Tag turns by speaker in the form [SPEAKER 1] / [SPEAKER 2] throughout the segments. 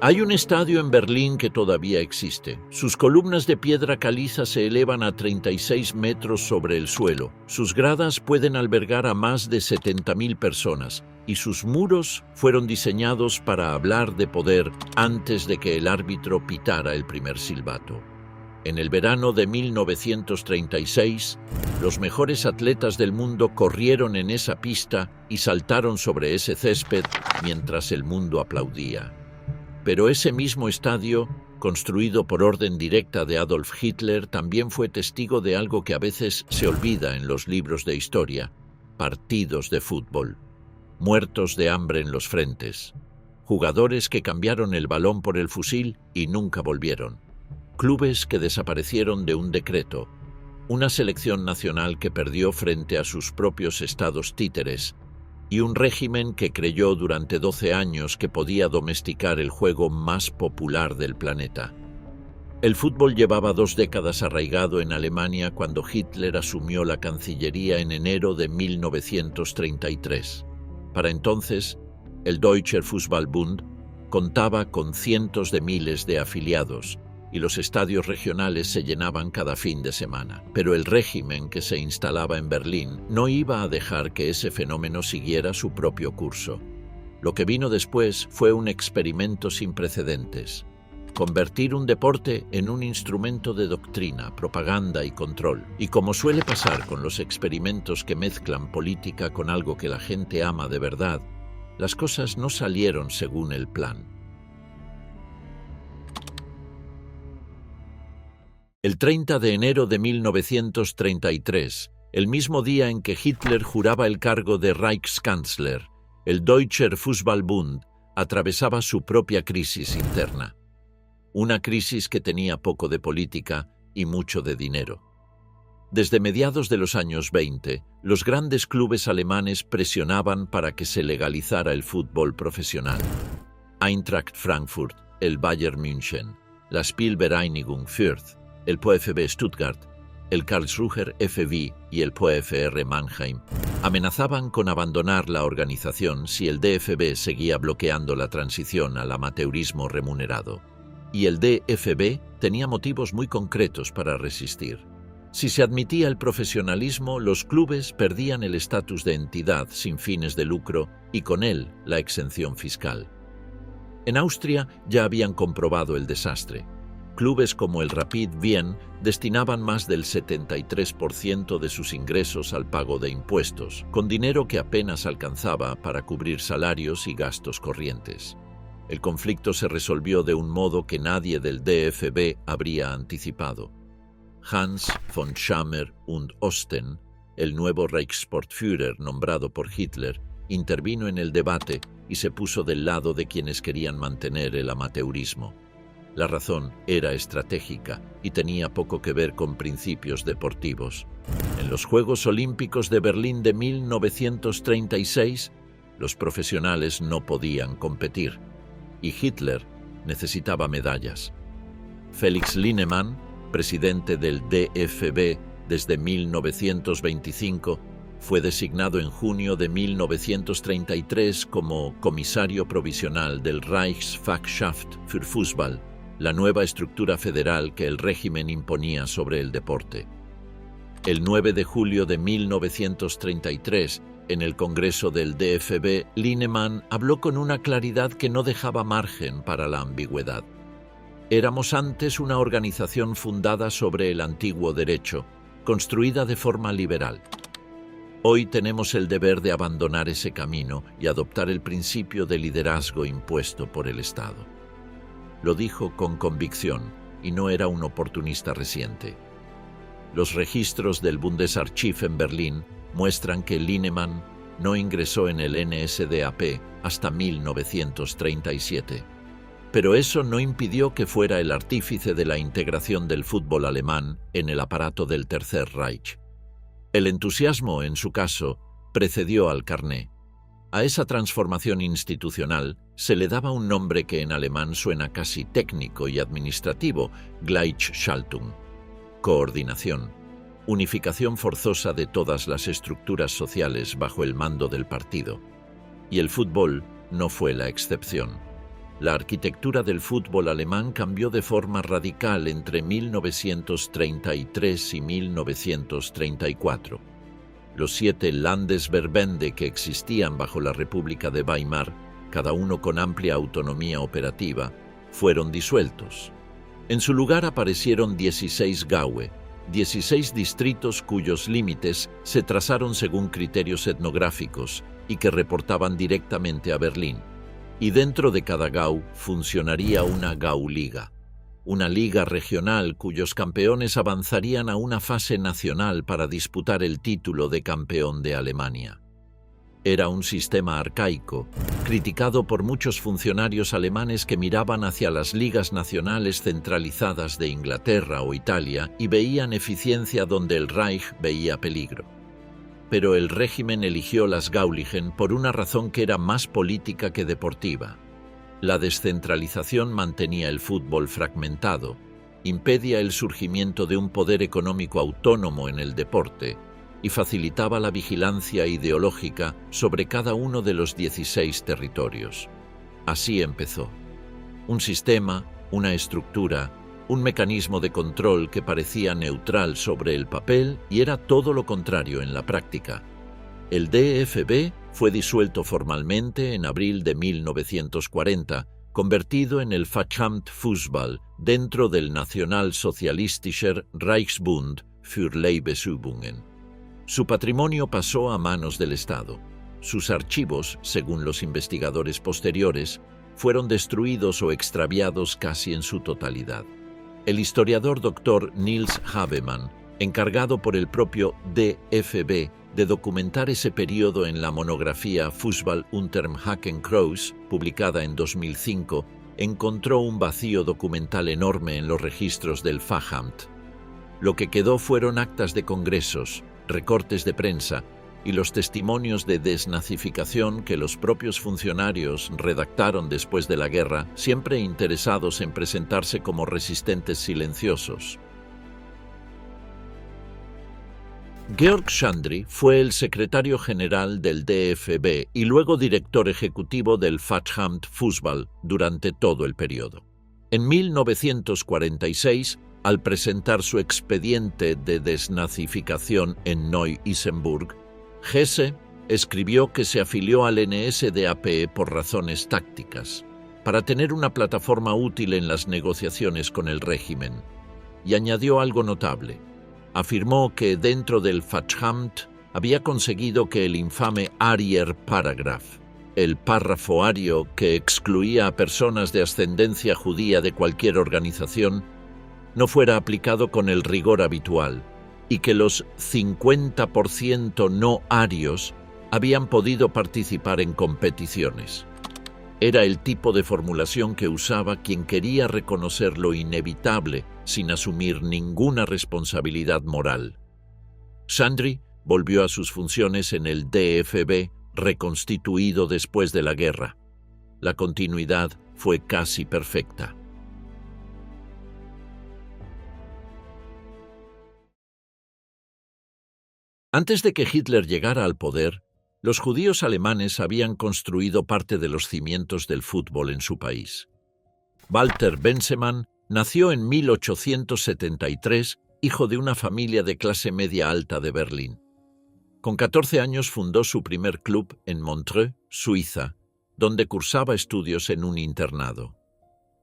[SPEAKER 1] Hay un estadio en Berlín que todavía existe. Sus columnas de piedra caliza se elevan a 36 metros sobre el suelo. Sus gradas pueden albergar a más de 70.000 personas y sus muros fueron diseñados para hablar de poder antes de que el árbitro pitara el primer silbato. En el verano de 1936, los mejores atletas del mundo corrieron en esa pista y saltaron sobre ese césped mientras el mundo aplaudía. Pero ese mismo estadio, construido por orden directa de Adolf Hitler, también fue testigo de algo que a veces se olvida en los libros de historia: partidos de fútbol, muertos de hambre en los frentes, jugadores que cambiaron el balón por el fusil y nunca volvieron, clubes que desaparecieron de un decreto, una selección nacional que perdió frente a sus propios estados títeres, y un régimen que creyó durante 12 años que podía domesticar el juego más popular del planeta. El fútbol llevaba 2 décadas arraigado en Alemania cuando Hitler asumió la Cancillería en enero de 1933. Para entonces, el Deutscher Fußball-Bund contaba con cientos de miles de afiliados, y los estadios regionales se llenaban cada fin de semana. Pero el régimen que se instalaba en Berlín no iba a dejar que ese fenómeno siguiera su propio curso. Lo que vino después fue un experimento sin precedentes: convertir un deporte en un instrumento de doctrina, propaganda y control. Y como suele pasar con los experimentos que mezclan política con algo que la gente ama de verdad, las cosas no salieron según el plan. El 30 de enero de 1933, el mismo día en que Hitler juraba el cargo de Reichskanzler, el Deutscher Fußball-Bund atravesaba su propia crisis interna. Una crisis que tenía poco de política y mucho de dinero. Desde mediados de los años 20, los grandes clubes alemanes presionaban para que se legalizara el fútbol profesional. Eintracht Frankfurt, el Bayern München, la Spielvereinigung Fürth, el VfB Stuttgart, el Karlsruher FV y el VfR Mannheim amenazaban con abandonar la organización si el DFB seguía bloqueando la transición al amateurismo remunerado. Y el DFB tenía motivos muy concretos para resistir. Si se admitía el profesionalismo, los clubes perdían el estatus de entidad sin fines de lucro y con él la exención fiscal. En Austria ya habían comprobado el desastre. Clubes como el Rapid Wien destinaban más del 73% de sus ingresos al pago de impuestos, con dinero que apenas alcanzaba para cubrir salarios y gastos corrientes. El conflicto se resolvió de un modo que nadie del DFB habría anticipado. Hans von Schammer und Osten, el nuevo Reichssportführer nombrado por Hitler, intervino en el debate y se puso del lado de quienes querían mantener el amateurismo. La razón era estratégica y tenía poco que ver con principios deportivos. En los Juegos Olímpicos de Berlín de 1936, los profesionales no podían competir, y Hitler necesitaba medallas. Felix Linemann, presidente del DFB desde 1925, fue designado en junio de 1933 como comisario provisional del Reichsfachschaft für Fußball, la nueva estructura federal que el régimen imponía sobre el deporte. El 9 de julio de 1933, en el Congreso del DFB, Linemann habló con una claridad que no dejaba margen para la ambigüedad. Éramos antes una organización fundada sobre el antiguo derecho, construida de forma liberal. Hoy tenemos el deber de abandonar ese camino y adoptar el principio de liderazgo impuesto por el Estado. Lo dijo con convicción y no era un oportunista reciente. Los registros del Bundesarchiv en Berlín muestran que Linemann no ingresó en el NSDAP hasta 1937. Pero eso no impidió que fuera el artífice de la integración del fútbol alemán en el aparato del Tercer Reich. El entusiasmo, en su caso, precedió al carné. A esa transformación institucional se le daba un nombre que en alemán suena casi técnico y administrativo: Gleichschaltung, coordinación, unificación forzosa de todas las estructuras sociales bajo el mando del partido. Y el fútbol no fue la excepción. La arquitectura del fútbol alemán cambió de forma radical entre 1933 y 1934. Los 7 Landesverbände que existían bajo la República de Weimar, cada uno con amplia autonomía operativa, fueron disueltos. En su lugar aparecieron 16 Gaue, 16 distritos cuyos límites se trazaron según criterios etnográficos y que reportaban directamente a Berlín. Y dentro de cada Gau funcionaría una Gauliga, una liga regional cuyos campeones avanzarían a una fase nacional para disputar el título de campeón de Alemania. Era un sistema arcaico, criticado por muchos funcionarios alemanes que miraban hacia las ligas nacionales centralizadas de Inglaterra o Italia y veían eficiencia donde el Reich veía peligro. Pero el régimen eligió las Gauligen por una razón que era más política que deportiva. La descentralización mantenía el fútbol fragmentado, impedía el surgimiento de un poder económico autónomo en el deporte y facilitaba la vigilancia ideológica sobre cada uno de los 16 territorios. Así empezó. Un sistema, una estructura, un mecanismo de control que parecía neutral sobre el papel y era todo lo contrario en la práctica. El DFB fue disuelto formalmente en abril de 1940, convertido en el Fachhamtfußball dentro del Nationalsozialistischer Reichsbund für Leibesübungen. Su patrimonio pasó a manos del Estado. Sus archivos, según los investigadores posteriores, fueron destruidos o extraviados casi en su totalidad. El historiador Dr. Nils Havemann, encargado por el propio DFB de documentar ese periodo en la monografía Fußball unterm Hakenkreuz, publicada en 2005, encontró un vacío documental enorme en los registros del Fachamt. Lo que quedó fueron actas de congresos, recortes de prensa y los testimonios de desnazificación que los propios funcionarios redactaron después de la guerra, siempre interesados en presentarse como resistentes silenciosos. Georg Schandry fue el secretario general del DFB y luego director ejecutivo del Fachhamtfußball durante todo el periodo. En 1946, al presentar su expediente de desnazificación en Neu-Isenburg, Hesse escribió que se afilió al NSDAP por razones tácticas, para tener una plataforma útil en las negociaciones con el régimen, y añadió algo notable. Afirmó que dentro del Fachamt había conseguido que el infame Arier-Paragraph, el párrafo ario que excluía a personas de ascendencia judía de cualquier organización, no fuera aplicado con el rigor habitual, y que los 50% no arios habían podido participar en competiciones. Era el tipo de formulación que usaba quien quería reconocer lo inevitable sin asumir ninguna responsabilidad moral. Schandry volvió a sus funciones en el DFB, reconstituido después de la guerra. La continuidad fue casi perfecta. Antes de que Hitler llegara al poder, los judíos alemanes habían construido parte de los cimientos del fútbol en su país. Walter Bensemann nació en 1873, hijo de una familia de clase media alta de Berlín. Con 14 años fundó su primer club en Montreux, Suiza, donde cursaba estudios en un internado.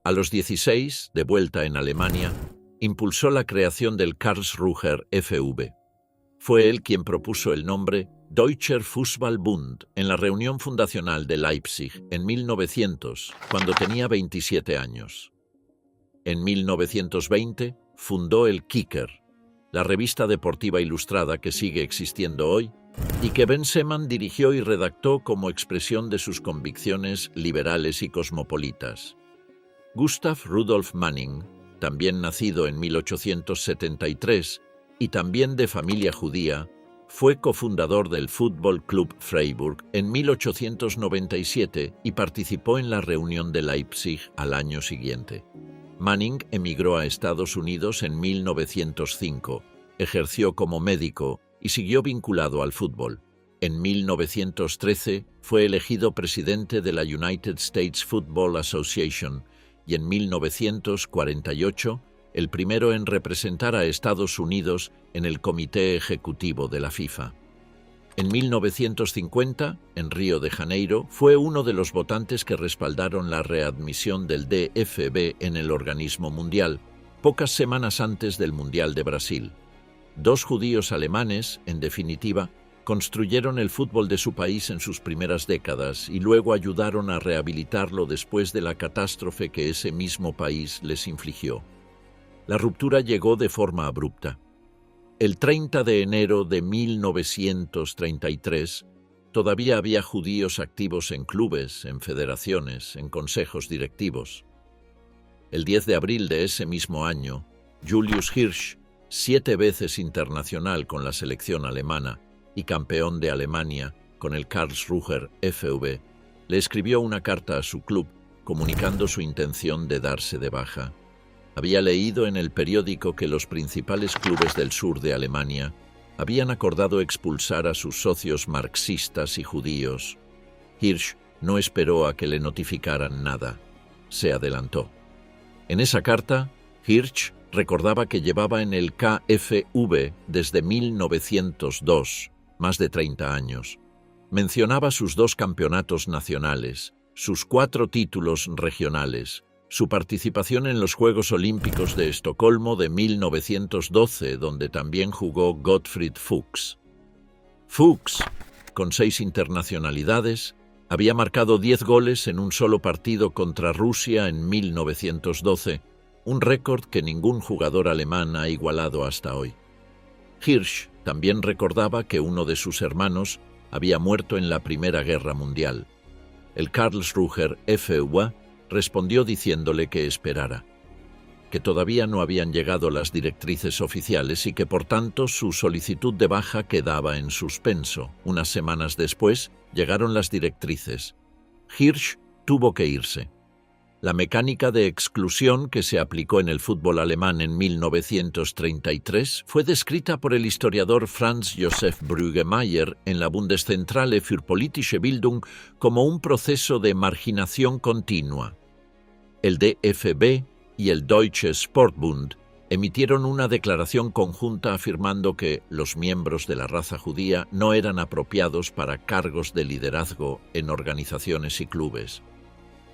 [SPEAKER 1] A los 16, de vuelta en Alemania, impulsó la creación del Karlsruher FV. Fue él quien propuso el nombre Deutscher Fußball-Bund en la reunión fundacional de Leipzig en 1900, cuando tenía 27 años. En 1920 fundó el Kicker, la revista deportiva ilustrada que sigue existiendo hoy y que Bensemann dirigió y redactó como expresión de sus convicciones liberales y cosmopolitas. Gustav Rudolf Manning, también nacido en 1873 y también de familia judía, fue cofundador del Fútbol Club Freiburg en 1897 y participó en la reunión de Leipzig al año siguiente. Manning emigró a Estados Unidos en 1905, ejerció como médico y siguió vinculado al fútbol. En 1913 fue elegido presidente de la United States Football Association y en 1948 el primero en representar a Estados Unidos en el Comité Ejecutivo de la FIFA. En 1950, en Río de Janeiro, fue uno de los votantes que respaldaron la readmisión del DFB en el organismo mundial, pocas semanas antes del Mundial de Brasil. Dos judíos alemanes, en definitiva, construyeron el fútbol de su país en sus primeras décadas y luego ayudaron a rehabilitarlo después de la catástrofe que ese mismo país les infligió. La ruptura llegó de forma abrupta. El 30 de enero de 1933, todavía había judíos activos en clubes, en federaciones, en consejos directivos. El 10 de abril de ese mismo año, Julius Hirsch, 7 veces internacional con la selección alemana y campeón de Alemania con el Karlsruher FV, le escribió una carta a su club comunicando su intención de darse de baja. Había leído en el periódico que los principales clubes del sur de Alemania habían acordado expulsar a sus socios marxistas y judíos. Hirsch no esperó a que le notificaran nada. Se adelantó. En esa carta, Hirsch recordaba que llevaba en el KFV desde 1902, más de 30 años. Mencionaba sus 2 campeonatos nacionales, sus 4 títulos regionales, su participación en los Juegos Olímpicos de Estocolmo de 1912, donde también jugó Gottfried Fuchs. Fuchs, con 6 internacionalidades, había marcado 10 goles en un solo partido contra Rusia en 1912, un récord que ningún jugador alemán ha igualado hasta hoy. Hirsch también recordaba que uno de sus hermanos había muerto en la Primera Guerra Mundial. El Karlsruher FV respondió diciéndole que esperara, que todavía no habían llegado las directrices oficiales y que por tanto su solicitud de baja quedaba en suspenso. Unas semanas después llegaron las directrices. Hirsch tuvo que irse. La mecánica de exclusión que se aplicó en el fútbol alemán en 1933 fue descrita por el historiador Franz Josef Brüggemeier en la Bundeszentrale für politische Bildung como un proceso de marginación continua. El DFB y el Deutsche Sportbund emitieron una declaración conjunta afirmando que los miembros de la raza judía no eran apropiados para cargos de liderazgo en organizaciones y clubes.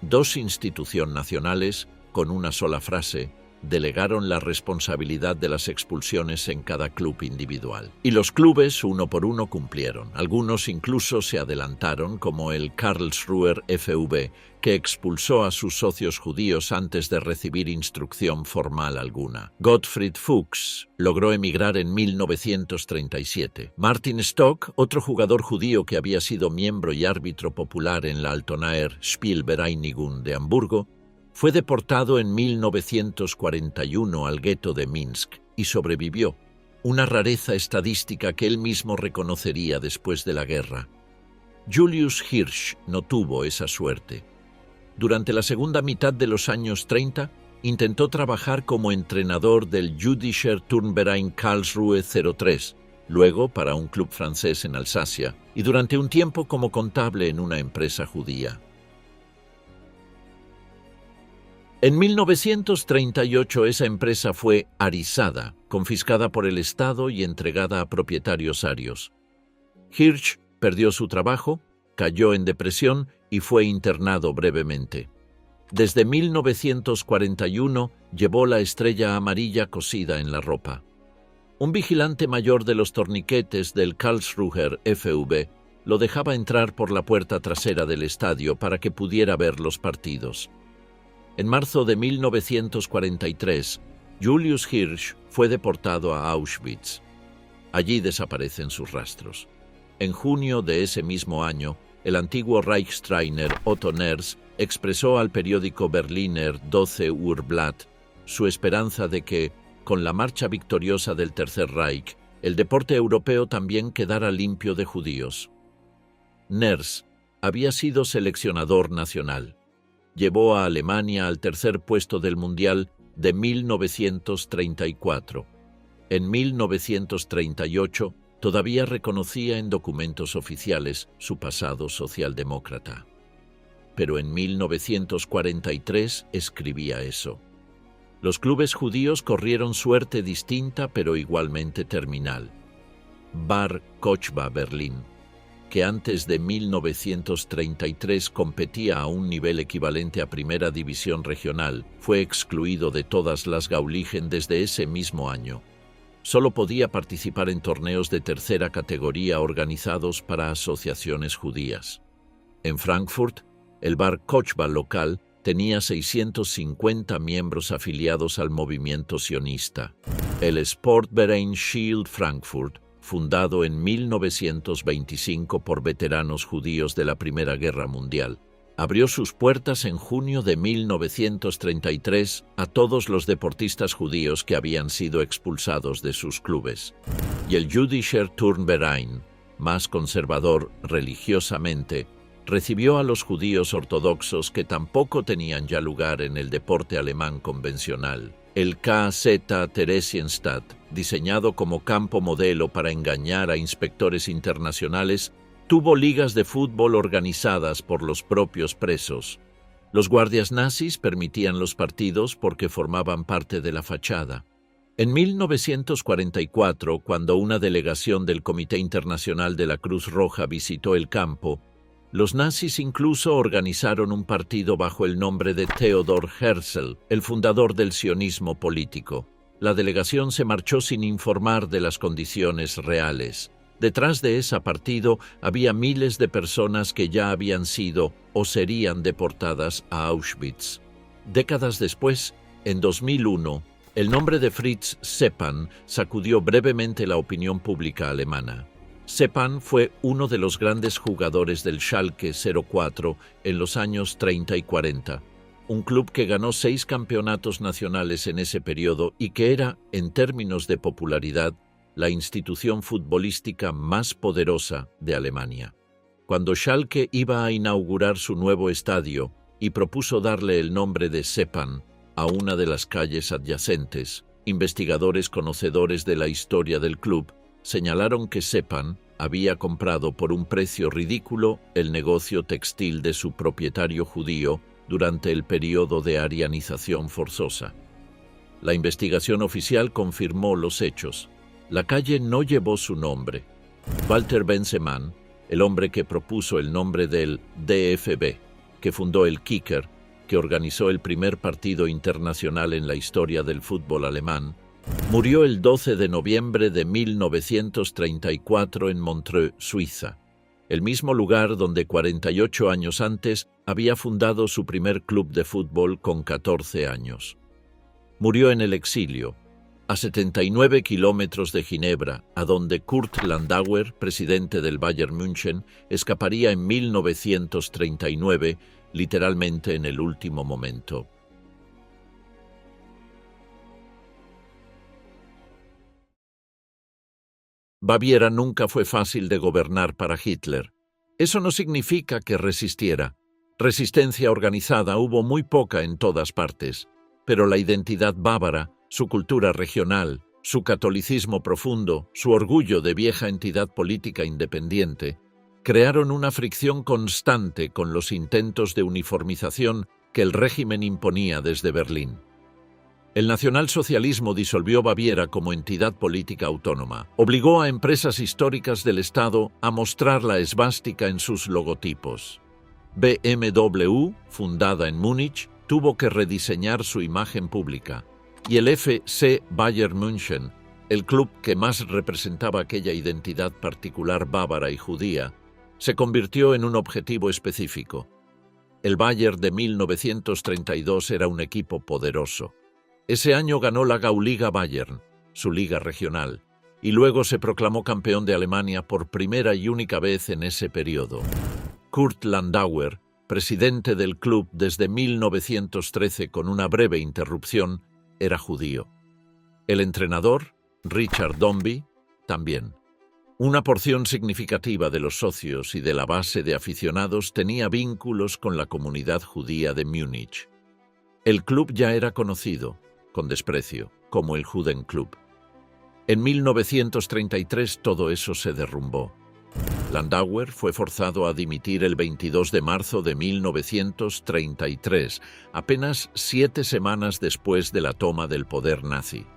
[SPEAKER 1] 2 instituciones nacionales, con una sola frase, delegaron la responsabilidad de las expulsiones en cada club individual. Y los clubes, uno por uno, cumplieron. Algunos incluso se adelantaron, como el Karlsruher FV, que expulsó a sus socios judíos antes de recibir instrucción formal alguna. Gottfried Fuchs logró emigrar en 1937. Martin Stock, otro jugador judío que había sido miembro y árbitro popular en la Altonaer Spielvereinigung de Hamburgo, fue deportado en 1941 al gueto de Minsk y sobrevivió, una rareza estadística que él mismo reconocería después de la guerra. Julius Hirsch no tuvo esa suerte. Durante la segunda mitad de los años 30, intentó trabajar como entrenador del Jüdischer Turnverein Karlsruhe 03, luego para un club francés en Alsacia, y durante un tiempo como contable en una empresa judía. En 1938 esa empresa fue arisada, confiscada por el Estado y entregada a propietarios arios. Hirsch perdió su trabajo, cayó en depresión y fue internado brevemente. Desde 1941 llevó la estrella amarilla cosida en la ropa. Un vigilante mayor de los torniquetes del Karlsruher FV lo dejaba entrar por la puerta trasera del estadio para que pudiera ver los partidos. En marzo de 1943, Julius Hirsch fue deportado a Auschwitz. Allí desaparecen sus rastros. En junio de ese mismo año, el antiguo Reichstrainer Otto Ners expresó al periódico Berliner 12 Uhr Blatt su esperanza de que, con la marcha victoriosa del Tercer Reich, el deporte europeo también quedara limpio de judíos. Ners había sido seleccionador nacional. Llevó a Alemania al tercer puesto del Mundial de 1934. En 1938 todavía reconocía en documentos oficiales su pasado socialdemócrata. Pero en 1943 escribía eso. Los clubes judíos corrieron suerte distinta pero igualmente terminal. Bar Kochba Berlín, que antes de 1933 competía a un nivel equivalente a Primera División Regional, fue excluido de todas las Gauligen desde ese mismo año. Solo podía participar en torneos de tercera categoría organizados para asociaciones judías. En Frankfurt, el Bar Kochba local tenía 650 miembros afiliados al movimiento sionista. El Sportverein Schild Frankfurt, fundado en 1925 por veteranos judíos de la Primera Guerra Mundial, abrió sus puertas en junio de 1933 a todos los deportistas judíos que habían sido expulsados de sus clubes. Y el Jüdischer Turnverein, más conservador religiosamente, recibió a los judíos ortodoxos que tampoco tenían ya lugar en el deporte alemán convencional. El KZ Theresienstadt, diseñado como campo modelo para engañar a inspectores internacionales, tuvo ligas de fútbol organizadas por los propios presos. Los guardias nazis permitían los partidos porque formaban parte de la fachada. En 1944, cuando una delegación del Comité Internacional de la Cruz Roja visitó el campo, los nazis incluso organizaron un partido bajo el nombre de Theodor Herzl, el fundador del sionismo político. La delegación se marchó sin informar de las condiciones reales. Detrás de ese partido había miles de personas que ya habían sido o serían deportadas a Auschwitz. Décadas después, en 2001, el nombre de Fritz Seppan sacudió brevemente la opinión pública alemana. Seppan fue uno de los grandes jugadores del Schalke 04 en los años 30 y 40, un club que ganó 6 campeonatos nacionales en ese periodo y que era, en términos de popularidad, la institución futbolística más poderosa de Alemania. Cuando Schalke iba a inaugurar su nuevo estadio y propuso darle el nombre de Seppan a una de las calles adyacentes, investigadores conocedores de la historia del club señalaron que Seppan había comprado por un precio ridículo el negocio textil de su propietario judío durante el periodo de arianización forzosa. La investigación oficial confirmó los hechos. La calle no llevó su nombre. Walter Bensemann, el hombre que propuso el nombre del DFB, que fundó el Kicker, que organizó el primer partido internacional en la historia del fútbol alemán, murió el 12 de noviembre de 1934 en Montreux, Suiza, el mismo lugar donde 48 años antes había fundado su primer club de fútbol con 14 años. Murió en el exilio, a 79 kilómetros de Ginebra, a donde Kurt Landauer, presidente del Bayern München, escaparía en 1939, literalmente en el último momento. Baviera nunca fue fácil de gobernar para Hitler. Eso no significa que resistiera. Resistencia organizada hubo muy poca en todas partes, pero la identidad bávara, su cultura regional, su catolicismo profundo, su orgullo de vieja entidad política independiente, crearon una fricción constante con los intentos de uniformización que el régimen imponía desde Berlín. El nacionalsocialismo disolvió Baviera como entidad política autónoma. Obligó a empresas históricas del Estado a mostrar la esvástica en sus logotipos. BMW, fundada en Múnich, tuvo que rediseñar su imagen pública. Y el FC Bayern München, el club que más representaba aquella identidad particular bávara y judía, se convirtió en un objetivo específico. El Bayern de 1932 era un equipo poderoso. Ese año ganó la Gauliga Bayern, su liga regional, y luego se proclamó campeón de Alemania por primera y única vez en ese periodo. Kurt Landauer, presidente del club desde 1913 con una breve interrupción, era judío. El entrenador, Richard Dombey, también. Una porción significativa de los socios y de la base de aficionados tenía vínculos con la comunidad judía de Múnich. El club ya era conocido, con desprecio, como el Judenclub. En 1933 todo eso se derrumbó. Landauer fue forzado a dimitir el 22 de marzo de 1933, apenas 7 semanas después de la toma del poder nazi.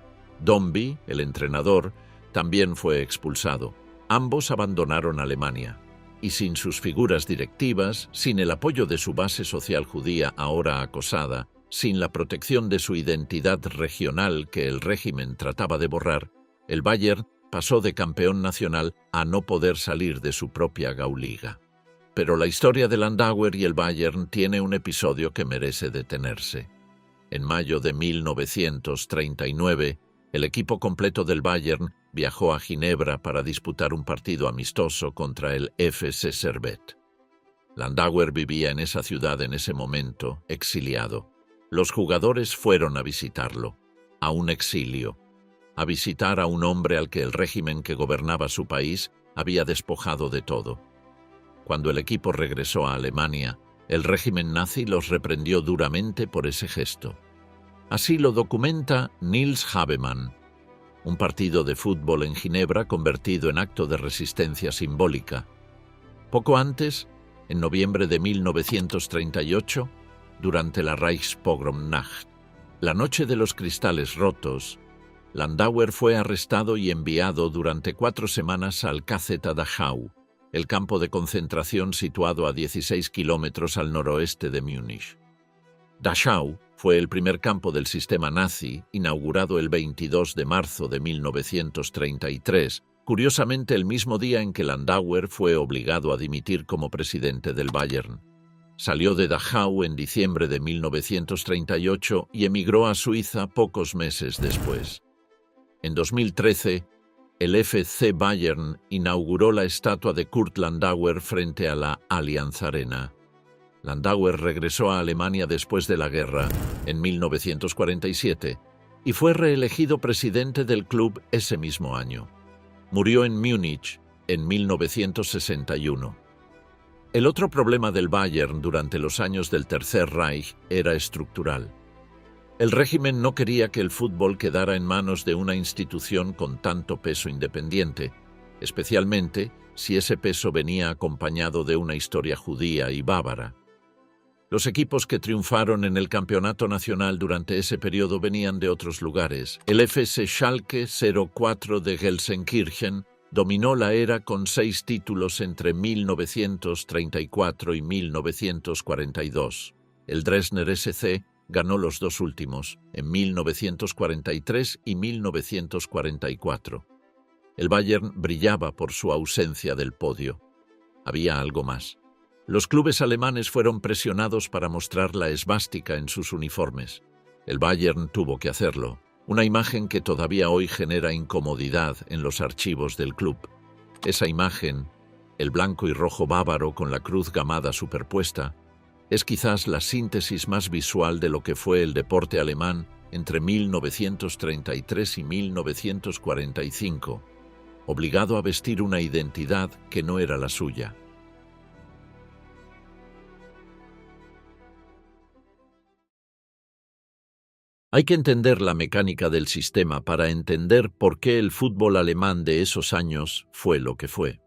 [SPEAKER 1] Dombey, el entrenador, también fue expulsado. Ambos abandonaron Alemania. Y sin sus figuras directivas, sin el apoyo de su base social judía ahora acosada, sin la protección de su identidad regional que el régimen trataba de borrar, el Bayern pasó de campeón nacional a no poder salir de su propia Gauliga. Pero la historia de Landauer y el Bayern tiene un episodio que merece detenerse. En mayo de 1939, el equipo completo del Bayern viajó a Ginebra para disputar un partido amistoso contra el FC Servette. Landauer vivía en esa ciudad en ese momento, exiliado. Los jugadores fueron a visitarlo, a un exilio, a visitar a un hombre al que el régimen que gobernaba su país había despojado de todo. Cuando el equipo regresó a Alemania, el régimen nazi los reprendió duramente por ese gesto. Así lo documenta Nils Habemann. Un partido de fútbol en Ginebra convertido en acto de resistencia simbólica. Poco antes, en noviembre de 1938, durante la Reichspogromnacht, la noche de los cristales rotos, Landauer fue arrestado y enviado durante 4 semanas al KZ Dachau, el campo de concentración situado a 16 kilómetros al noroeste de Múnich. Dachau fue el primer campo del sistema nazi, inaugurado el 22 de marzo de 1933, curiosamente el mismo día en que Landauer fue obligado a dimitir como presidente del Bayern. Salió de Dachau en diciembre de 1938 y emigró a Suiza pocos meses después. En 2013, el FC Bayern inauguró la estatua de Kurt Landauer frente a la Allianz Arena. Landauer regresó a Alemania después de la guerra, en 1947, y fue reelegido presidente del club ese mismo año. Murió en Múnich en 1961. El otro problema del Bayern durante los años del Tercer Reich era estructural. El régimen no quería que el fútbol quedara en manos de una institución con tanto peso independiente, especialmente si ese peso venía acompañado de una historia judía y bávara. Los equipos que triunfaron en el campeonato nacional durante ese periodo venían de otros lugares. El FC Schalke 04 de Gelsenkirchen dominó la era con 6 títulos entre 1934 y 1942. El Dresdner SC ganó los 2 últimos, en 1943 y 1944. El Bayern brillaba por su ausencia del podio. Había algo más. Los clubes alemanes fueron presionados para mostrar la esvástica en sus uniformes. El Bayern tuvo que hacerlo, una imagen que todavía hoy genera incomodidad en los archivos del club. Esa imagen, el blanco y rojo bávaro con la cruz gamada superpuesta, es quizás la síntesis más visual de lo que fue el deporte alemán entre 1933 y 1945, obligado a vestir una identidad que no era la suya. Hay que entender la mecánica del sistema para entender por qué el fútbol alemán de esos años fue lo que fue.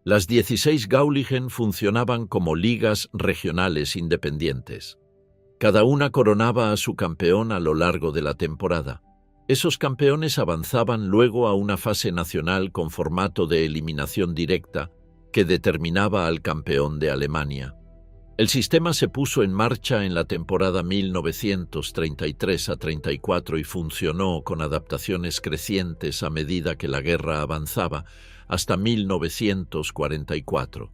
[SPEAKER 1] Las 16 Gauligen funcionaban como ligas regionales independientes. Cada una coronaba a su campeón a lo largo de la temporada. Esos campeones avanzaban luego a una fase nacional con formato de eliminación directa que determinaba al campeón de Alemania. El sistema se puso en marcha en la temporada 1933-34 y funcionó con adaptaciones crecientes a medida que la guerra avanzaba, hasta 1944.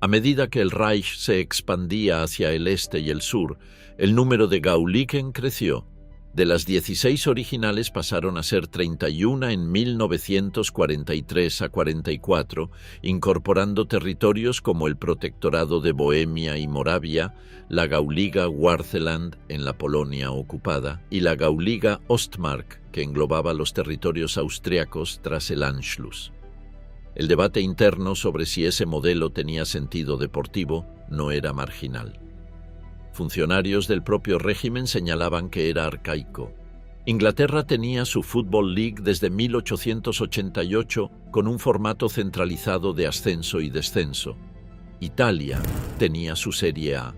[SPEAKER 1] A medida que el Reich se expandía hacia el este y el sur, el número de Gauligen creció. De las 16 originales pasaron a ser 31 en 1943 a 44, incorporando territorios como el Protectorado de Bohemia y Moravia, la Gauliga Wartheland en la Polonia ocupada y la Gauliga Ostmark, que englobaba los territorios austriacos tras el Anschluss. El debate interno sobre si ese modelo tenía sentido deportivo no era marginal. Funcionarios del propio régimen señalaban que era arcaico. Inglaterra tenía su Football League desde 1888 con un formato centralizado de ascenso y descenso. Italia tenía su Serie A.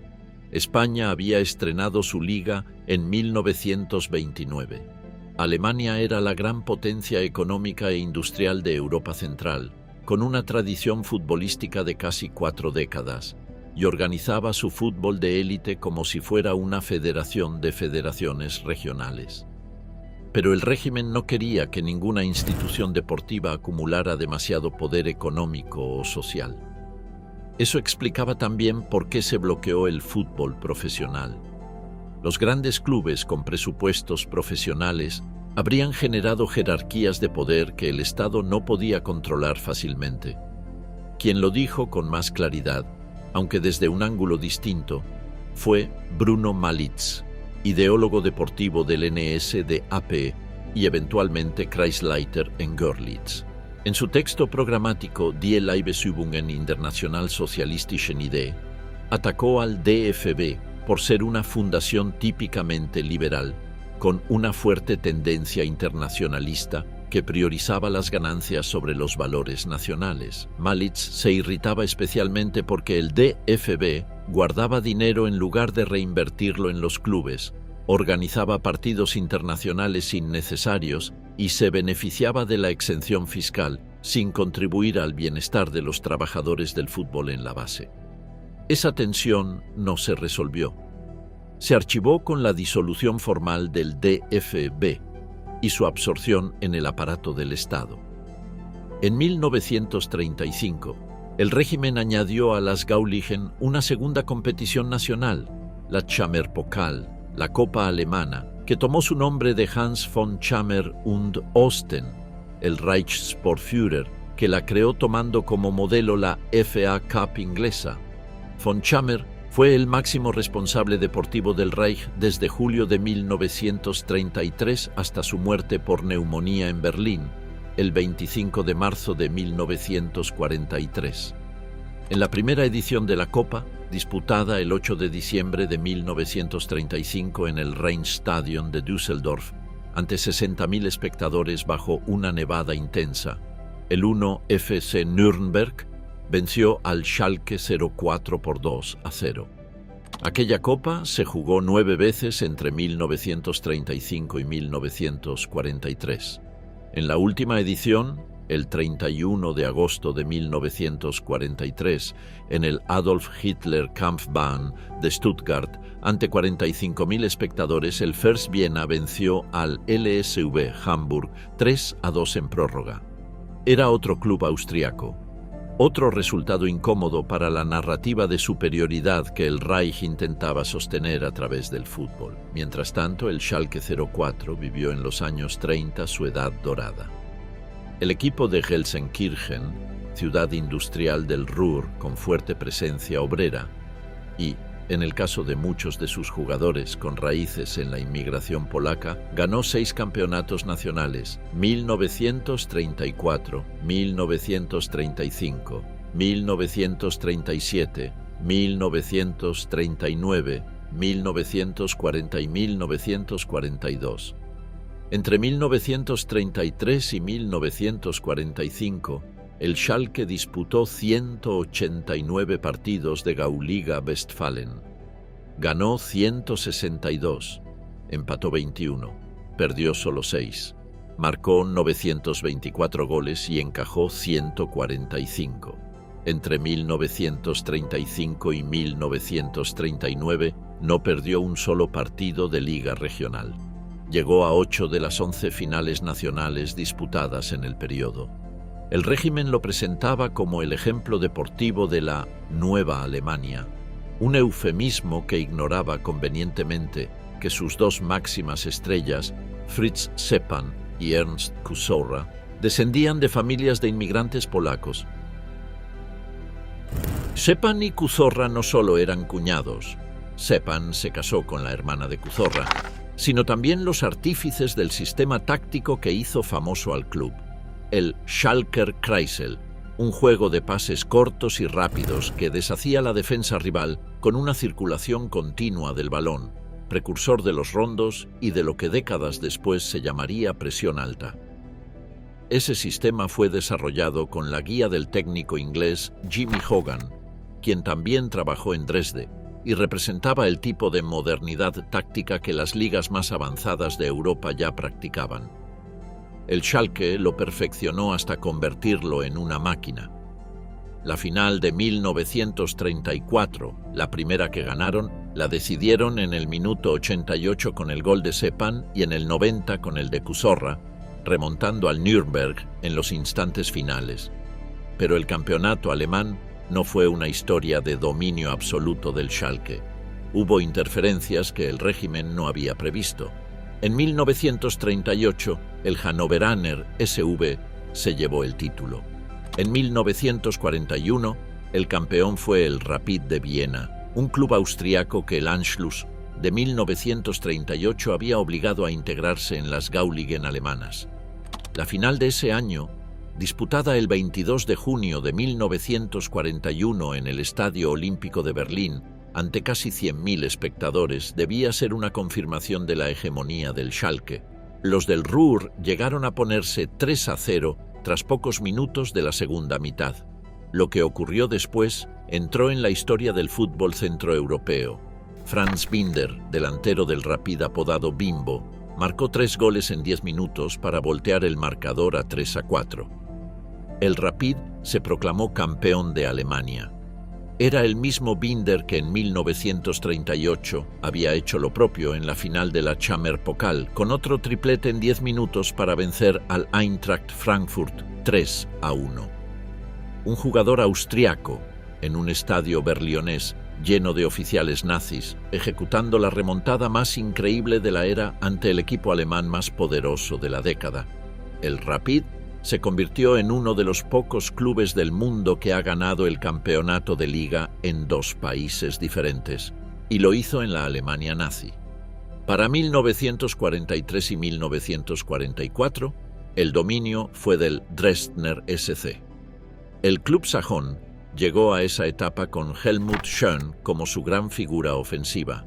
[SPEAKER 1] España había estrenado su liga en 1929. Alemania era la gran potencia económica e industrial de Europa Central, con una tradición futbolística de casi 4 décadas, y organizaba su fútbol de élite como si fuera una federación de federaciones regionales. Pero el régimen no quería que ninguna institución deportiva acumulara demasiado poder económico o social. Eso explicaba también por qué se bloqueó el fútbol profesional. Los grandes clubes con presupuestos profesionales habrían generado jerarquías de poder que el Estado no podía controlar fácilmente. Quien lo dijo con más claridad, aunque desde un ángulo distinto, fue Bruno Malitz, ideólogo deportivo del NSDAP y eventualmente Kreisleiter en Görlitz. En su texto programático Die Leibesübungen Internationalsozialistischen Idee, atacó al DFB por ser una fundación típicamente liberal, con una fuerte tendencia internacionalista que priorizaba las ganancias sobre los valores nacionales. Malitz se irritaba especialmente porque el DFB guardaba dinero en lugar de reinvertirlo en los clubes, organizaba partidos internacionales innecesarios y se beneficiaba de la exención fiscal sin contribuir al bienestar de los trabajadores del fútbol en la base. Esa tensión no se resolvió. Se archivó con la disolución formal del DFB y su absorción en el aparato del Estado. En 1935, el régimen añadió a las Gauligen una segunda competición nacional, la Chammerpokal, la Copa Alemana, que tomó su nombre de Hans von Chammer und Osten, el Reichssportführer, que la creó tomando como modelo la FA Cup inglesa. Von Chammer fue el máximo responsable deportivo del Reich desde julio de 1933 hasta su muerte por neumonía en Berlín, el 25 de marzo de 1943. En la primera edición de la Copa, disputada el 8 de diciembre de 1935 en el Rheinstadion de Düsseldorf, ante 60.000 espectadores bajo una nevada intensa, el 1 FC Nürnberg venció al Schalke 04 por 2-0. Aquella copa se jugó 9 veces entre 1935 y 1943. En la última edición, el 31 de agosto de 1943, en el Adolf Hitler Kampfbahn de Stuttgart, ante 45.000 espectadores, el First Viena venció al LSV Hamburg 3-2 en prórroga. Era otro club austriaco. Otro resultado incómodo para la narrativa de superioridad que el Reich intentaba sostener a través del fútbol. Mientras tanto, el Schalke 04 vivió en los años 30 su edad dorada. El equipo de Gelsenkirchen, ciudad industrial del Ruhr con fuerte presencia obrera, y, en el caso de muchos de sus jugadores con raíces en la inmigración polaca, ganó 6 campeonatos nacionales: 1934, 1935, 1937, 1939, 1940 y 1942. Entre 1933 y 1945, el Schalke disputó 189 partidos de Gauliga Westfalen. Ganó 162, empató 21, perdió solo 6, marcó 924 goles y encajó 145. Entre 1935 y 1939 no perdió un solo partido de liga regional. Llegó a 8 de las 11 finales nacionales disputadas en el periodo. El régimen lo presentaba como el ejemplo deportivo de la Nueva Alemania, un eufemismo que ignoraba convenientemente que sus 2 máximas estrellas, Fritz Seppan y Ernst Kusorra, descendían de familias de inmigrantes polacos. Seppan y Kusorra no solo eran cuñados. Seppan se casó con la hermana de Kusorra, sino también los artífices del sistema táctico que hizo famoso al club, el Schalker Kreisel, un juego de pases cortos y rápidos que deshacía la defensa rival con una circulación continua del balón, precursor de los rondos y de lo que décadas después se llamaría presión alta. Ese sistema fue desarrollado con la guía del técnico inglés Jimmy Hogan, quien también trabajó en Dresde, y representaba el tipo de modernidad táctica que las ligas más avanzadas de Europa ya practicaban. El Schalke lo perfeccionó hasta convertirlo en una máquina. La final de 1934, la primera que ganaron, la decidieron en el minuto 88 con el gol de Sepan y en el 90 con el de Cuzorra, remontando al Nürnberg en los instantes finales. Pero el campeonato alemán no fue una historia de dominio absoluto del Schalke. Hubo interferencias que el régimen no había previsto. En 1938, el Hannoveraner SV se llevó el título. En 1941, el campeón fue el Rapid de Viena, un club austriaco que el Anschluss de 1938 había obligado a integrarse en las Gauligen alemanas. La final de ese año, disputada el 22 de junio de 1941 en el Estadio Olímpico de Berlín, ante casi 100.000 espectadores, debía ser una confirmación de la hegemonía del Schalke. Los del Ruhr llegaron a ponerse 3-0 tras pocos minutos de la segunda mitad. Lo que ocurrió después entró en la historia del fútbol centroeuropeo. Franz Binder, delantero del Rapid apodado Bimbo, marcó 3 goles en 10 minutos para voltear el marcador a 3-4. El Rapid se proclamó campeón de Alemania. Era el mismo Binder que en 1938 había hecho lo propio en la final de la Chammer-Pokal, con otro triplete en 10 minutos para vencer al Eintracht Frankfurt 3-1. Un jugador austriaco, en un estadio berlionés lleno de oficiales nazis, ejecutando la remontada más increíble de la era ante el equipo alemán más poderoso de la década. El Rapid se convirtió en uno de los pocos clubes del mundo que ha ganado el campeonato de liga en 2 países diferentes, y lo hizo en la Alemania nazi. Para 1943 y 1944, el dominio fue del Dresdner SC. El club sajón llegó a esa etapa con Helmut Schön como su gran figura ofensiva.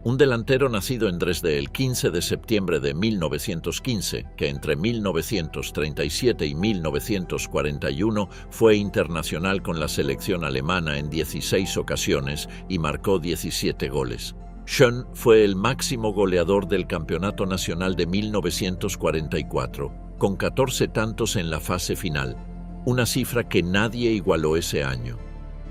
[SPEAKER 1] Un delantero nacido en Dresde el 15 de septiembre de 1915, que entre 1937 y 1941 fue internacional con la selección alemana en 16 ocasiones y marcó 17 goles. Schön fue el máximo goleador del Campeonato Nacional de 1944, con 14 tantos en la fase final, una cifra que nadie igualó ese año.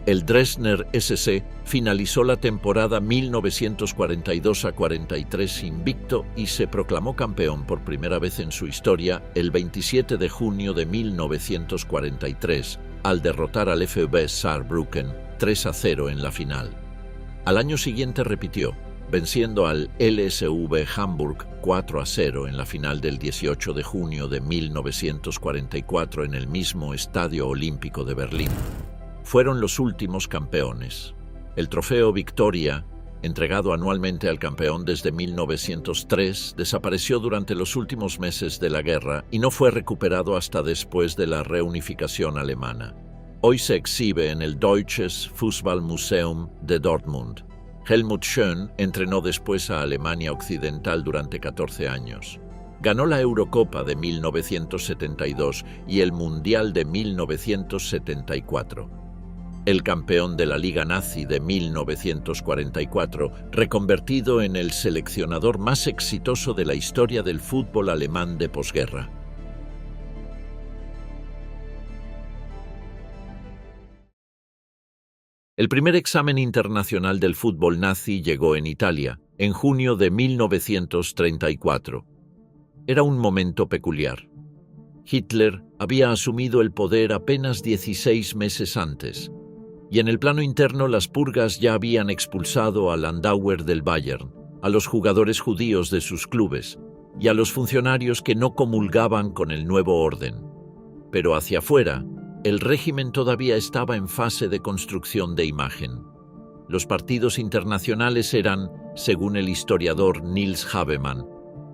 [SPEAKER 1] El Dresdner SC finalizó la temporada 1942-43 invicto y se proclamó campeón por primera vez en su historia el 27 de junio de 1943, al derrotar al FV Saarbrücken 3-0 en la final. Al año siguiente repitió, venciendo al LSV Hamburg 4-0 en la final del 18 de junio de 1944 en el mismo Estadio Olímpico de Berlín. Fueron los últimos campeones. El trofeo Victoria, entregado anualmente al campeón desde 1903, desapareció durante los últimos meses de la guerra y no fue recuperado hasta después de la reunificación alemana. Hoy se exhibe en el Deutsches Fußballmuseum de Dortmund. Helmut Schön entrenó después a Alemania Occidental durante 14 años. Ganó la Eurocopa de 1972 y el Mundial de 1974. El campeón de la Liga Nazi de 1944, reconvertido en el seleccionador más exitoso de la historia del fútbol alemán de posguerra. El primer examen internacional del fútbol nazi llegó en Italia, en junio de 1934. Era un momento peculiar. Hitler había asumido el poder apenas 16 meses antes, y en el plano interno las purgas ya habían expulsado a Landauer del Bayern, a los jugadores judíos de sus clubes y a los funcionarios que no comulgaban con el nuevo orden. Pero hacia afuera, el régimen todavía estaba en fase de construcción de imagen. Los partidos internacionales eran, según el historiador Nils Habemann,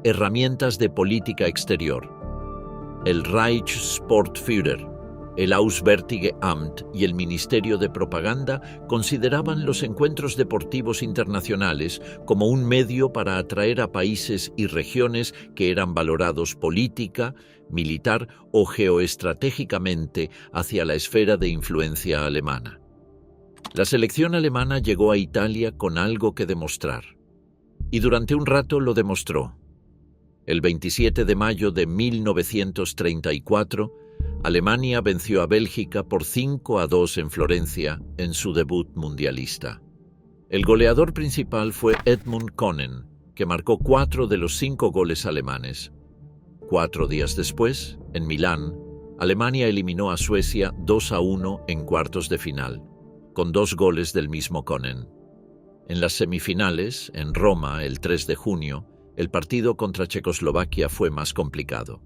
[SPEAKER 1] herramientas de política exterior. El Reichssportführer, El Auswärtige Amt y el Ministerio de Propaganda consideraban los encuentros deportivos internacionales como un medio para atraer a países y regiones que eran valorados política, militar o geoestratégicamente hacia la esfera de influencia alemana. La selección alemana llegó a Italia con algo que demostrar, y durante un rato lo demostró. El 27 de mayo de 1934, Alemania venció a Bélgica por 5-2 en Florencia en su debut mundialista. El goleador principal fue Edmund Konen, que marcó 4 de los 5 goles alemanes. 4 días después, en Milán, Alemania eliminó a Suecia 2-1 en cuartos de final, con 2 goles del mismo Konen. En las semifinales, en Roma, el 3 de junio, el partido contra Checoslovaquia fue más complicado.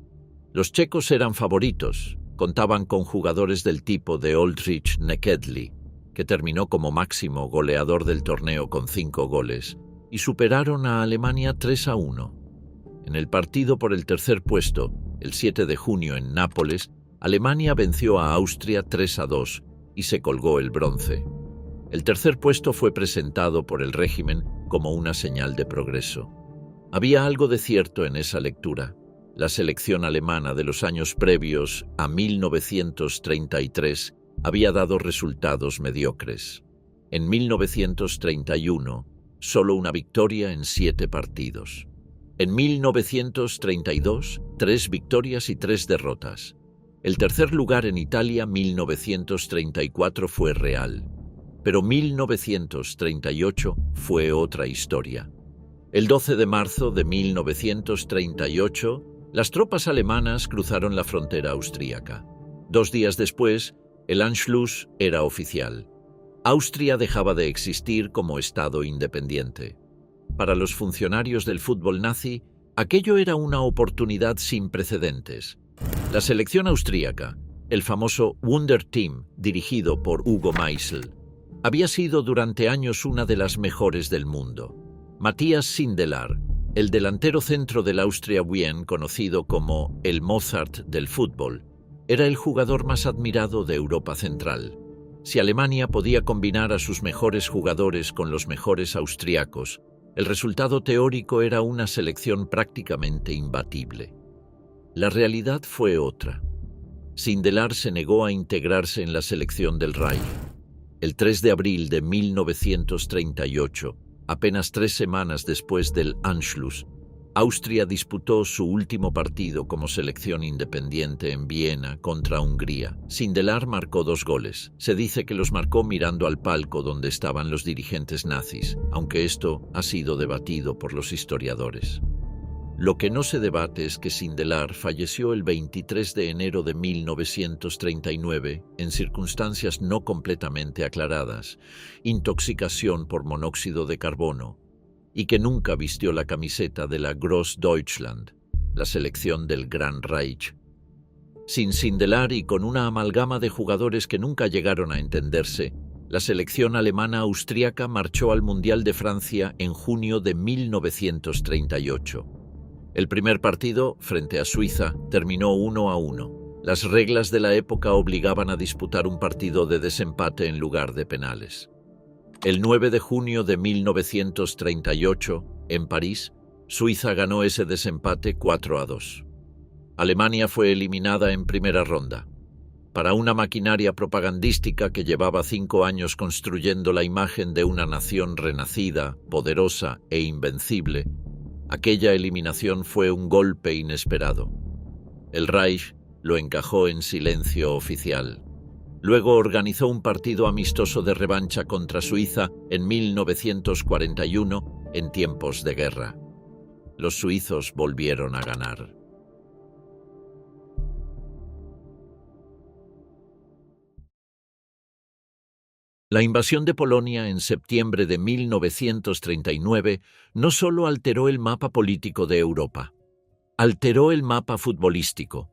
[SPEAKER 1] Los checos eran favoritos, contaban con jugadores del tipo de Oldrich Nekedly, que terminó como máximo goleador del torneo con 5 goles, y superaron a Alemania 3-1. En el partido por el tercer puesto, el 7 de junio en Nápoles, Alemania venció a Austria 3-2 y se colgó el bronce. El tercer puesto fue presentado por el régimen como una señal de progreso. Había algo de cierto en esa lectura. La selección alemana de los años previos a 1933 había dado resultados mediocres. En 1931, solo una victoria en 7 partidos. En 1932, 3 victorias y 3 derrotas. El tercer lugar en Italia 1934 fue real, pero 1938 fue otra historia. El 12 de marzo de 1938, las tropas alemanas cruzaron la frontera austríaca. 2 días después, el Anschluss era oficial. Austria dejaba de existir como Estado independiente. Para los funcionarios del fútbol nazi, aquello era una oportunidad sin precedentes. La selección austríaca, el famoso Wunder Team, dirigido por Hugo Meisel, había sido durante años una de las mejores del mundo. Matthias Sindelar, el delantero centro del Austria Wien, conocido como el Mozart del fútbol, era el jugador más admirado de Europa Central. Si Alemania podía combinar a sus mejores jugadores con los mejores austriacos, el resultado teórico era una selección prácticamente imbatible. La realidad fue otra. Sindelar se negó a integrarse en la selección del Reich. El 3 de abril de 1938, apenas 3 semanas después del Anschluss, Austria disputó su último partido como selección independiente en Viena contra Hungría. Sindelar marcó 2 goles. Se dice que los marcó mirando al palco donde estaban los dirigentes nazis, aunque esto ha sido debatido por los historiadores. Lo que no se debate es que Sindelar falleció el 23 de enero de 1939 en circunstancias no completamente aclaradas, intoxicación por monóxido de carbono, y que nunca vistió la camiseta de la Großdeutschland, la selección del Gran Reich. Sin Sindelar y con una amalgama de jugadores que nunca llegaron a entenderse, la selección alemana austríaca marchó al Mundial de Francia en junio de 1938. El primer partido, frente a Suiza, terminó 1-1. Las reglas de la época obligaban a disputar un partido de desempate en lugar de penales. El 9 de junio de 1938, en París, Suiza ganó ese desempate 4-2. Alemania fue eliminada en primera ronda. Para una maquinaria propagandística que llevaba 5 años construyendo la imagen de una nación renacida, poderosa e invencible, aquella eliminación fue un golpe inesperado. El Reich lo encajó en silencio oficial. Luego organizó un partido amistoso de revancha contra Suiza en 1941 en tiempos de guerra. Los suizos volvieron a ganar. La invasión de Polonia en septiembre de 1939 no solo alteró el mapa político de Europa, alteró el mapa futbolístico.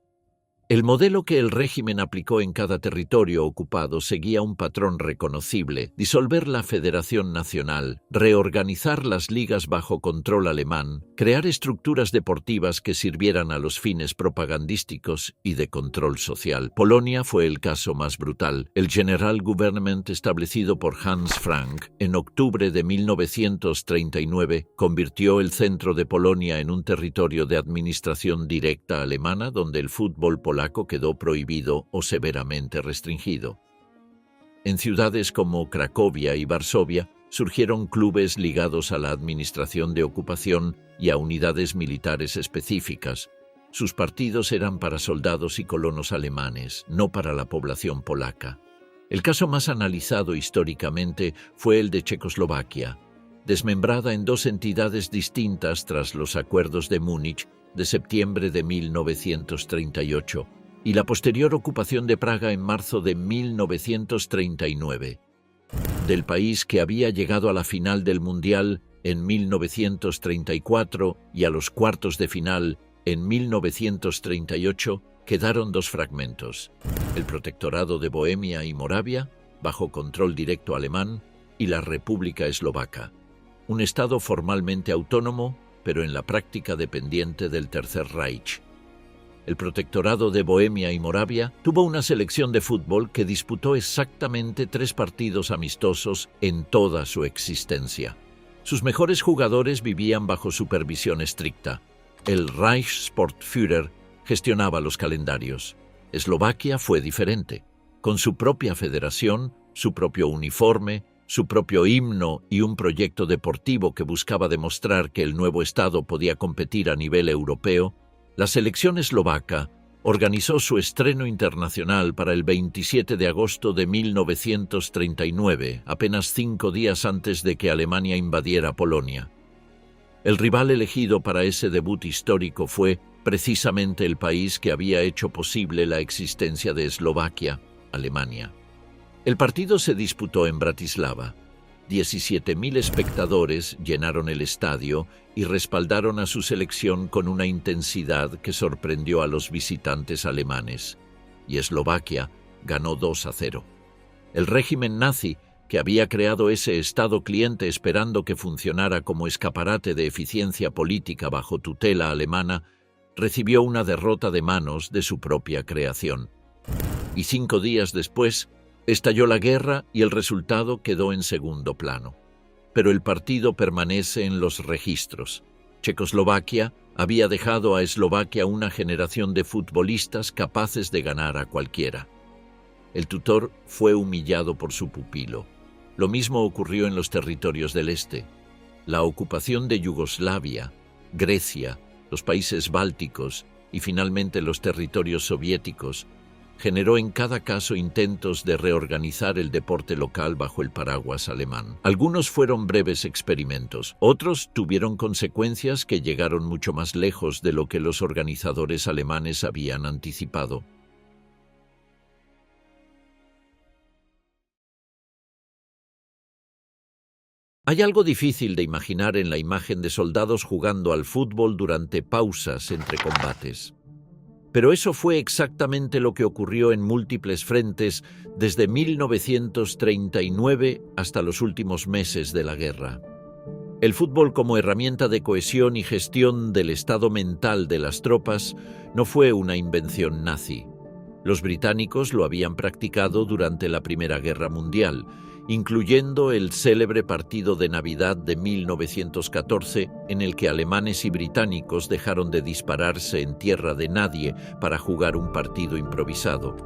[SPEAKER 1] El modelo que el régimen aplicó en cada territorio ocupado seguía un patrón reconocible: disolver la Federación Nacional, reorganizar las ligas bajo control alemán, crear estructuras deportivas que sirvieran a los fines propagandísticos y de control social. Polonia fue el caso más brutal. El General Government, establecido por Hans Frank en octubre de 1939, convirtió el centro de Polonia en un territorio de administración directa alemana, donde el fútbol polaco quedó prohibido o severamente restringido. En ciudades como Cracovia y Varsovia surgieron clubes ligados a la administración de ocupación y a unidades militares específicas. Sus partidos eran para soldados y colonos alemanes, no para la población polaca. El caso más analizado históricamente fue el de Checoslovaquia, desmembrada en dos entidades distintas tras los acuerdos de Múnich de septiembre de 1938 y la posterior ocupación de Praga en marzo de 1939. Del país que había llegado a la final del Mundial en 1934 y a los cuartos de final en 1938, quedaron dos fragmentos: el Protectorado de Bohemia y Moravia, bajo control directo alemán, y la República Eslovaca, un estado formalmente autónomo, pero en la práctica dependiente del Tercer Reich. El Protectorado de Bohemia y Moravia tuvo una selección de fútbol que disputó exactamente 3 partidos amistosos en toda su existencia. Sus mejores jugadores vivían bajo supervisión estricta. El Reichssportführer gestionaba los calendarios. Eslovaquia fue diferente, con su propia federación, su propio uniforme, su propio himno y un proyecto deportivo que buscaba demostrar que el nuevo Estado podía competir a nivel europeo. La selección eslovaca organizó su estreno internacional para el 27 de agosto de 1939, apenas 5 días antes de que Alemania invadiera Polonia. El rival elegido para ese debut histórico fue precisamente el país que había hecho posible la existencia de Eslovaquia, Alemania. El partido se disputó en Bratislava. 17.000 espectadores llenaron el estadio y respaldaron a su selección con una intensidad que sorprendió a los visitantes alemanes, y Eslovaquia ganó 2-0. El régimen nazi, que había creado ese Estado cliente esperando que funcionara como escaparate de eficiencia política bajo tutela alemana, recibió una derrota de manos de su propia creación. Y 5 días después, estalló la guerra y el resultado quedó en segundo plano. Pero el partido permanece en los registros. Checoslovaquia había dejado a Eslovaquia una generación de futbolistas capaces de ganar a cualquiera. El tutor fue humillado por su pupilo. Lo mismo ocurrió en los territorios del este. La ocupación de Yugoslavia, Grecia, los países bálticos y finalmente los territorios soviéticos generó en cada caso intentos de reorganizar el deporte local bajo el paraguas alemán. Algunos fueron breves experimentos, otros tuvieron consecuencias que llegaron mucho más lejos de lo que los organizadores alemanes habían anticipado. Hay algo difícil de imaginar en la imagen de soldados jugando al fútbol durante pausas entre combates. Pero eso fue exactamente lo que ocurrió en múltiples frentes desde 1939 hasta los últimos meses de la guerra. El fútbol como herramienta de cohesión y gestión del estado mental de las tropas no fue una invención nazi. Los británicos lo habían practicado durante la Primera Guerra Mundial, incluyendo el célebre partido de Navidad de 1914, en el que alemanes y británicos dejaron de dispararse en tierra de nadie para jugar un partido improvisado.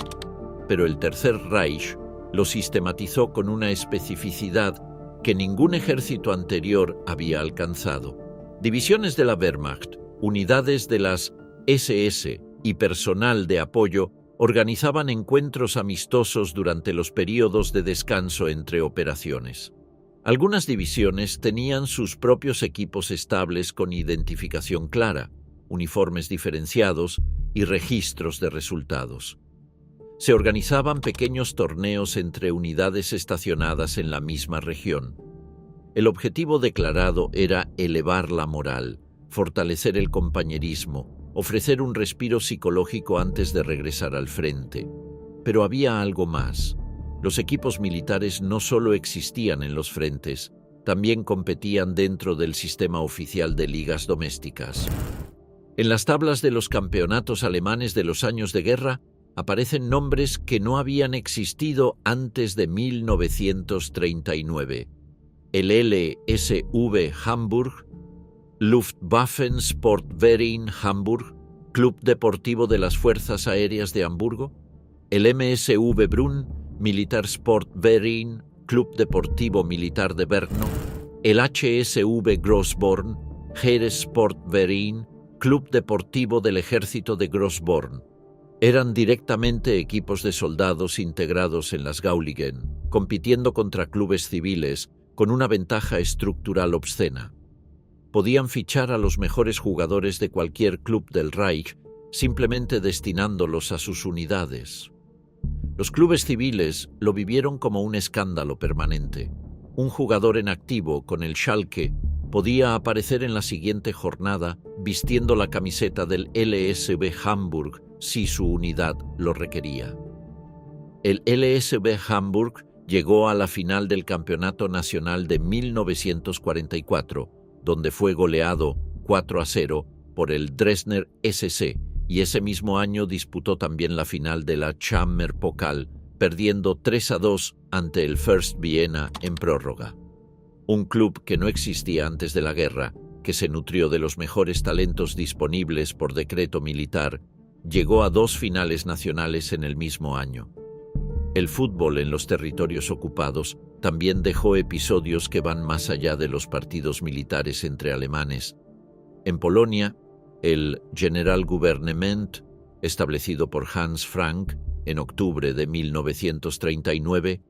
[SPEAKER 1] Pero el Tercer Reich lo sistematizó con una especificidad que ningún ejército anterior había alcanzado. Divisiones de la Wehrmacht, unidades de las SS y personal de apoyo organizaban encuentros amistosos durante los períodos de descanso entre operaciones. Algunas divisiones tenían sus propios equipos estables con identificación clara, uniformes diferenciados y registros de resultados. Se organizaban pequeños torneos entre unidades estacionadas en la misma región. El objetivo declarado era elevar la moral, fortalecer el compañerismo ofrecer un respiro psicológico antes de regresar al frente. Pero había algo más. Los equipos militares no solo existían en los frentes, también competían dentro del sistema oficial de ligas domésticas. En las tablas de los campeonatos alemanes de los años de guerra aparecen nombres que no habían existido antes de 1939. El LSV Hamburg, Luftwaffensportverein Hamburg, Club Deportivo de las Fuerzas Aéreas de Hamburgo, el MSV Brunn, Militärsportverein, Club Deportivo Militar de Brno, el HSV Grossborn, Heeressportverein, Club Deportivo del Ejército de Grossborn. Eran directamente equipos de soldados integrados en las Gauligen, compitiendo contra clubes civiles con una ventaja estructural obscena. Podían fichar a los mejores jugadores de cualquier club del Reich, simplemente destinándolos a sus unidades. Los clubes civiles lo vivieron como un escándalo permanente. Un jugador en activo con el Schalke podía aparecer en la siguiente jornada vistiendo la camiseta del LSV Hamburg si su unidad lo requería. El LSV Hamburg llegó a la final del Campeonato Nacional de 1944, donde fue goleado 4-0 por el Dresdner SC, y ese mismo año disputó también la final de la Chammerpokal, perdiendo 3-2 ante el First Vienna en prórroga. Un club que no existía antes de la guerra, que se nutrió de los mejores talentos disponibles por decreto militar, llegó a 2 finales nacionales en el mismo año. El fútbol en los territorios ocupados también dejó episodios que van más allá de los partidos militares entre alemanes. En Polonia, el Generalgouvernement, establecido por Hans Frank en octubre de 1939,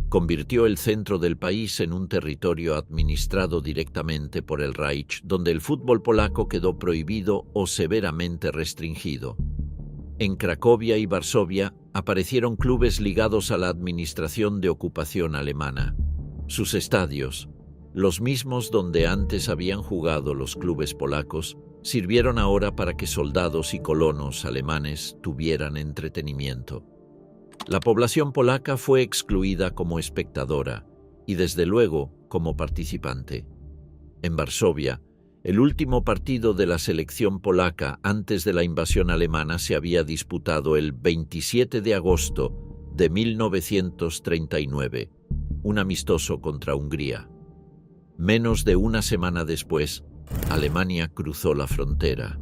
[SPEAKER 1] convirtió el centro del país en un territorio administrado directamente por el Reich, donde el fútbol polaco quedó prohibido o severamente restringido. En Cracovia y Varsovia aparecieron clubes ligados a la administración de ocupación alemana. Sus estadios, los mismos donde antes habían jugado los clubes polacos, sirvieron ahora para que soldados y colonos alemanes tuvieran entretenimiento. La población polaca fue excluida como espectadora y desde luego como participante. En Varsovia, el último partido de la selección polaca antes de la invasión alemana se había disputado el 27 de agosto de 1939, un amistoso contra Hungría. Menos de una semana después, Alemania cruzó la frontera.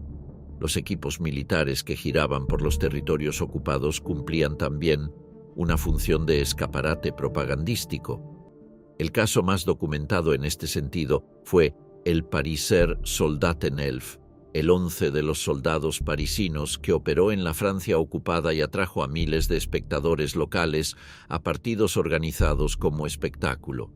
[SPEAKER 1] Los equipos militares que giraban por los territorios ocupados cumplían también una función de escaparate propagandístico. El caso más documentado en este sentido fue el Pariser Soldatenelf, el 11 de los soldados parisinos que operó en la Francia ocupada y atrajo a miles de espectadores locales a partidos organizados como espectáculo.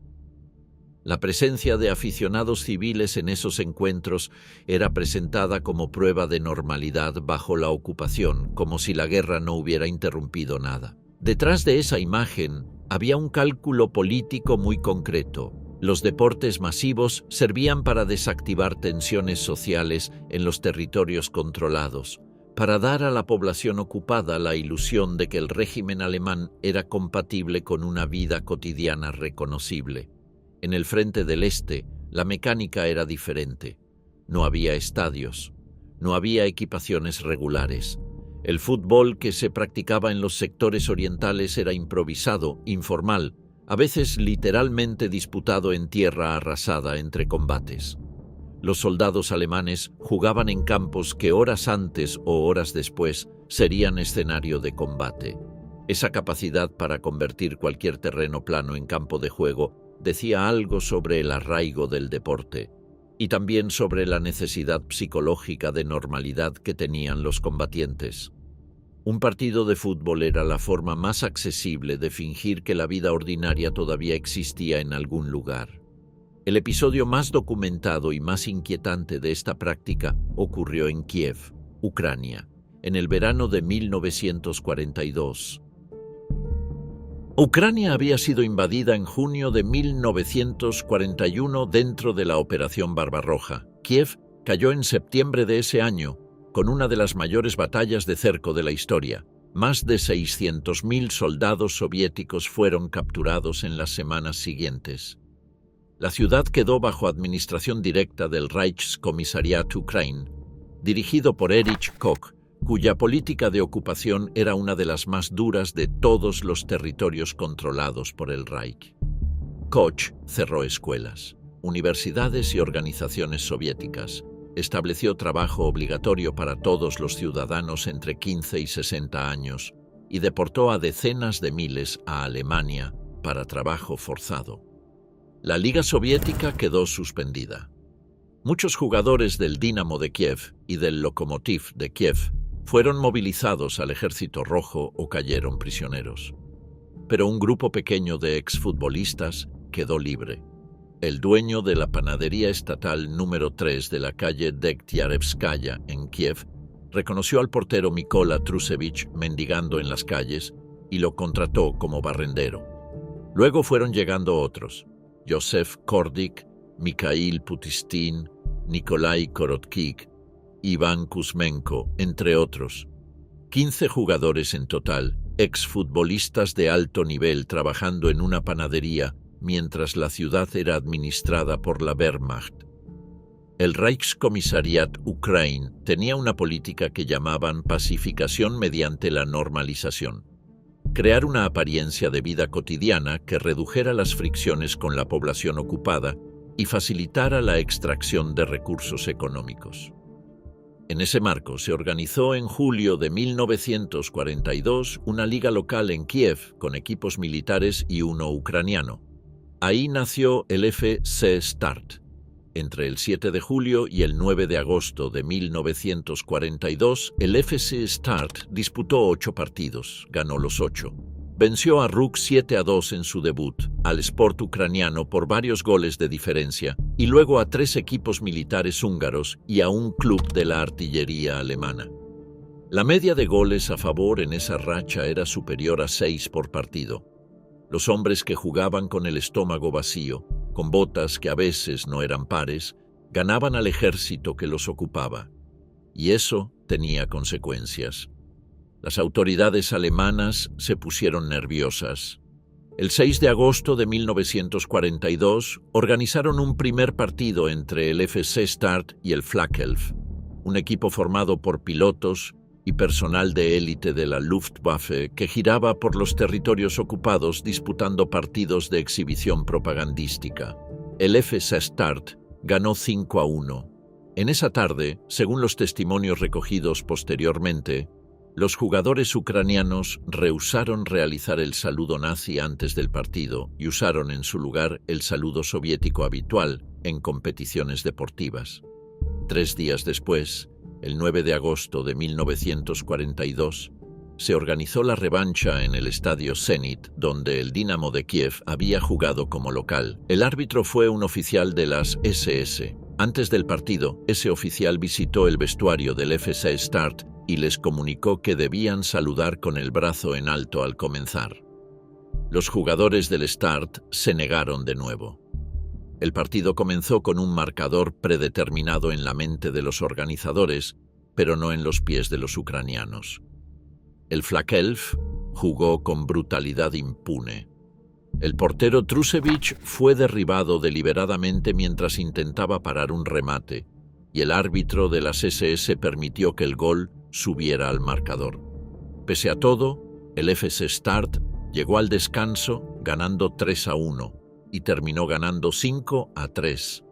[SPEAKER 1] La presencia de aficionados civiles en esos encuentros era presentada como prueba de normalidad bajo la ocupación, como si la guerra no hubiera interrumpido nada. Detrás de esa imagen había un cálculo político muy concreto. Los deportes masivos servían para desactivar tensiones sociales en los territorios controlados, para dar a la población ocupada la ilusión de que el régimen alemán era compatible con una vida cotidiana reconocible. En el frente del Este, la mecánica era diferente. No había estadios, no había equipaciones regulares. El fútbol que se practicaba en los sectores orientales era improvisado, informal, a veces literalmente disputado en tierra arrasada entre combates. Los soldados alemanes jugaban en campos que horas antes o horas después serían escenario de combate. Esa capacidad para convertir cualquier terreno plano en campo de juego decía algo sobre el arraigo del deporte y también sobre la necesidad psicológica de normalidad que tenían los combatientes. Un partido de fútbol era la forma más accesible de fingir que la vida ordinaria todavía existía en algún lugar. El episodio más documentado y más inquietante de esta práctica ocurrió en Kiev, Ucrania, en el verano de 1942. Ucrania había sido invadida en junio de 1941 dentro de la Operación Barbarroja. Kiev cayó en septiembre de ese año, con una de las mayores batallas de cerco de la historia. Más de 600.000 soldados soviéticos fueron capturados en las semanas siguientes. La ciudad quedó bajo administración directa del Reichskommissariat Ukraine, dirigido por Erich Koch, cuya política de ocupación era una de las más duras de todos los territorios controlados por el Reich. Koch cerró escuelas, universidades y organizaciones soviéticas, estableció trabajo obligatorio para todos los ciudadanos entre 15 y 60 años y deportó a decenas de miles a Alemania para trabajo forzado. La Liga Soviética quedó suspendida. Muchos jugadores del Dinamo de Kiev y del Lokomotiv de Kiev fueron movilizados al Ejército Rojo o cayeron prisioneros. Pero un grupo pequeño de exfutbolistas quedó libre. El dueño de la panadería estatal número 3 de la calle Degtiarevskaya en Kiev reconoció al portero Mykola Trusevich mendigando en las calles y lo contrató como barrendero. Luego fueron llegando otros: Josef Kordik, Mikhail Putistin, Nikolai Korotkik, Iván Kuzmenko, entre otros. 15 jugadores en total, exfutbolistas de alto nivel trabajando en una panadería mientras la ciudad era administrada por la Wehrmacht. El Reichskommissariat Ukraine tenía una política que llamaban pacificación mediante la normalización. Crear una apariencia de vida cotidiana que redujera las fricciones con la población ocupada y facilitara la extracción de recursos económicos. En ese marco se organizó en julio de 1942 una liga local en Kiev con equipos militares y uno ucraniano. Ahí nació el FC Start. Entre el 7 de julio y el 9 de agosto de 1942, el FC Start disputó 8 partidos, ganó los 8. Venció a RUK 7-2 en su debut, al Sport ucraniano por varios goles de diferencia, y luego a 3 equipos militares húngaros y a un club de la artillería alemana. La media de goles a favor en esa racha era superior a 6 por partido. Los hombres que jugaban con el estómago vacío, con botas que a veces no eran pares, ganaban al ejército que los ocupaba. Y eso tenía consecuencias. Las autoridades alemanas se pusieron nerviosas. El 6 de agosto de 1942 organizaron un primer partido entre el FC Start y el Flakelf, un equipo formado por pilotos y personal de élite de la Luftwaffe que giraba por los territorios ocupados disputando partidos de exhibición propagandística. El FC Start ganó 5-1. En esa tarde, según los testimonios recogidos posteriormente, los jugadores ucranianos rehusaron realizar el saludo nazi antes del partido y usaron en su lugar el saludo soviético habitual en competiciones deportivas. 3 días después, el 9 de agosto de 1942, se organizó la revancha en el estadio Zenit, donde el Dinamo de Kiev había jugado como local. El árbitro fue un oficial de las SS. Antes del partido, ese oficial visitó el vestuario del FC Start y les comunicó que debían saludar con el brazo en alto al comenzar. Los jugadores del Start se negaron de nuevo. El partido comenzó con un marcador predeterminado en la mente de los organizadores, pero no en los pies de los ucranianos. El Flakelf jugó con brutalidad impune. El portero Trusevich fue derribado deliberadamente mientras intentaba parar un remate, y el árbitro de las SS permitió que el gol subiera al marcador. Pese a todo, el FC Start llegó al descanso ganando 3-1 y terminó ganando 5-3.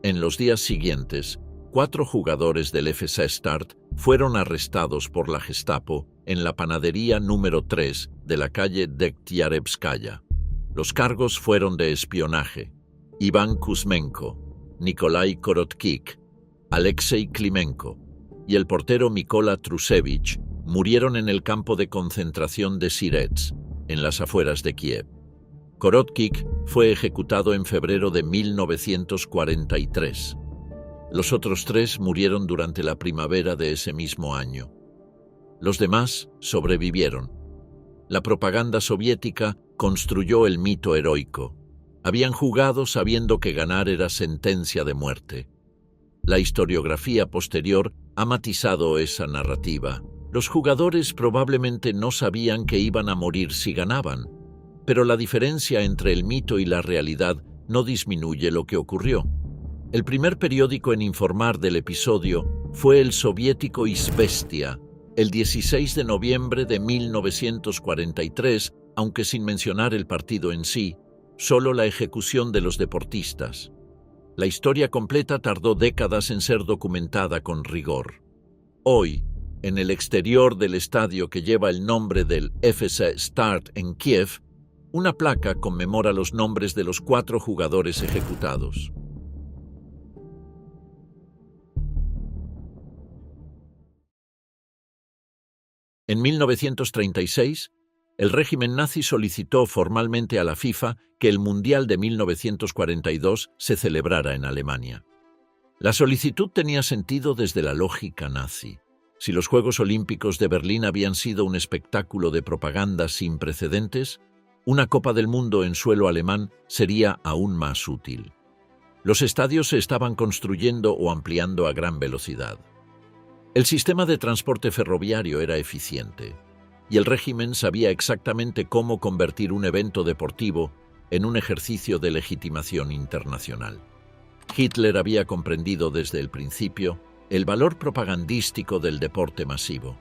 [SPEAKER 1] En los días siguientes, 4 jugadores del FC Start fueron arrestados por la Gestapo en la panadería número 3 de la calle Degtiarevskaya. Los cargos fueron de espionaje. Iván Kuzmenko, Nikolai Korotkik, Alexei Klimenko y el portero Mykola Trusevich murieron en el campo de concentración de Sirets, en las afueras de Kiev. Korotkik fue ejecutado en febrero de 1943. Los otros 3 murieron durante la primavera de ese mismo año. Los demás sobrevivieron. La propaganda soviética construyó el mito heroico. Habían jugado sabiendo que ganar era sentencia de muerte. La historiografía posterior ha matizado esa narrativa. Los jugadores probablemente no sabían que iban a morir si ganaban, pero la diferencia entre el mito y la realidad no disminuye lo que ocurrió. El primer periódico en informar del episodio fue el soviético Izvestia, el 16 de noviembre de 1943, aunque sin mencionar el partido en sí, solo la ejecución de los deportistas. La historia completa tardó décadas en ser documentada con rigor. Hoy, en el exterior del estadio que lleva el nombre del FC Start en Kiev, una placa conmemora los nombres de los 4 jugadores ejecutados. En 1936, el régimen nazi solicitó formalmente a la FIFA que el Mundial de 1942 se celebrara en Alemania. La solicitud tenía sentido desde la lógica nazi. Si los Juegos Olímpicos de Berlín habían sido un espectáculo de propaganda sin precedentes, una Copa del Mundo en suelo alemán sería aún más útil. Los estadios se estaban construyendo o ampliando a gran velocidad. El sistema de transporte ferroviario era eficiente, y el régimen sabía exactamente cómo convertir un evento deportivo en un ejercicio de legitimación internacional. Hitler había comprendido desde el principio el valor propagandístico del deporte masivo.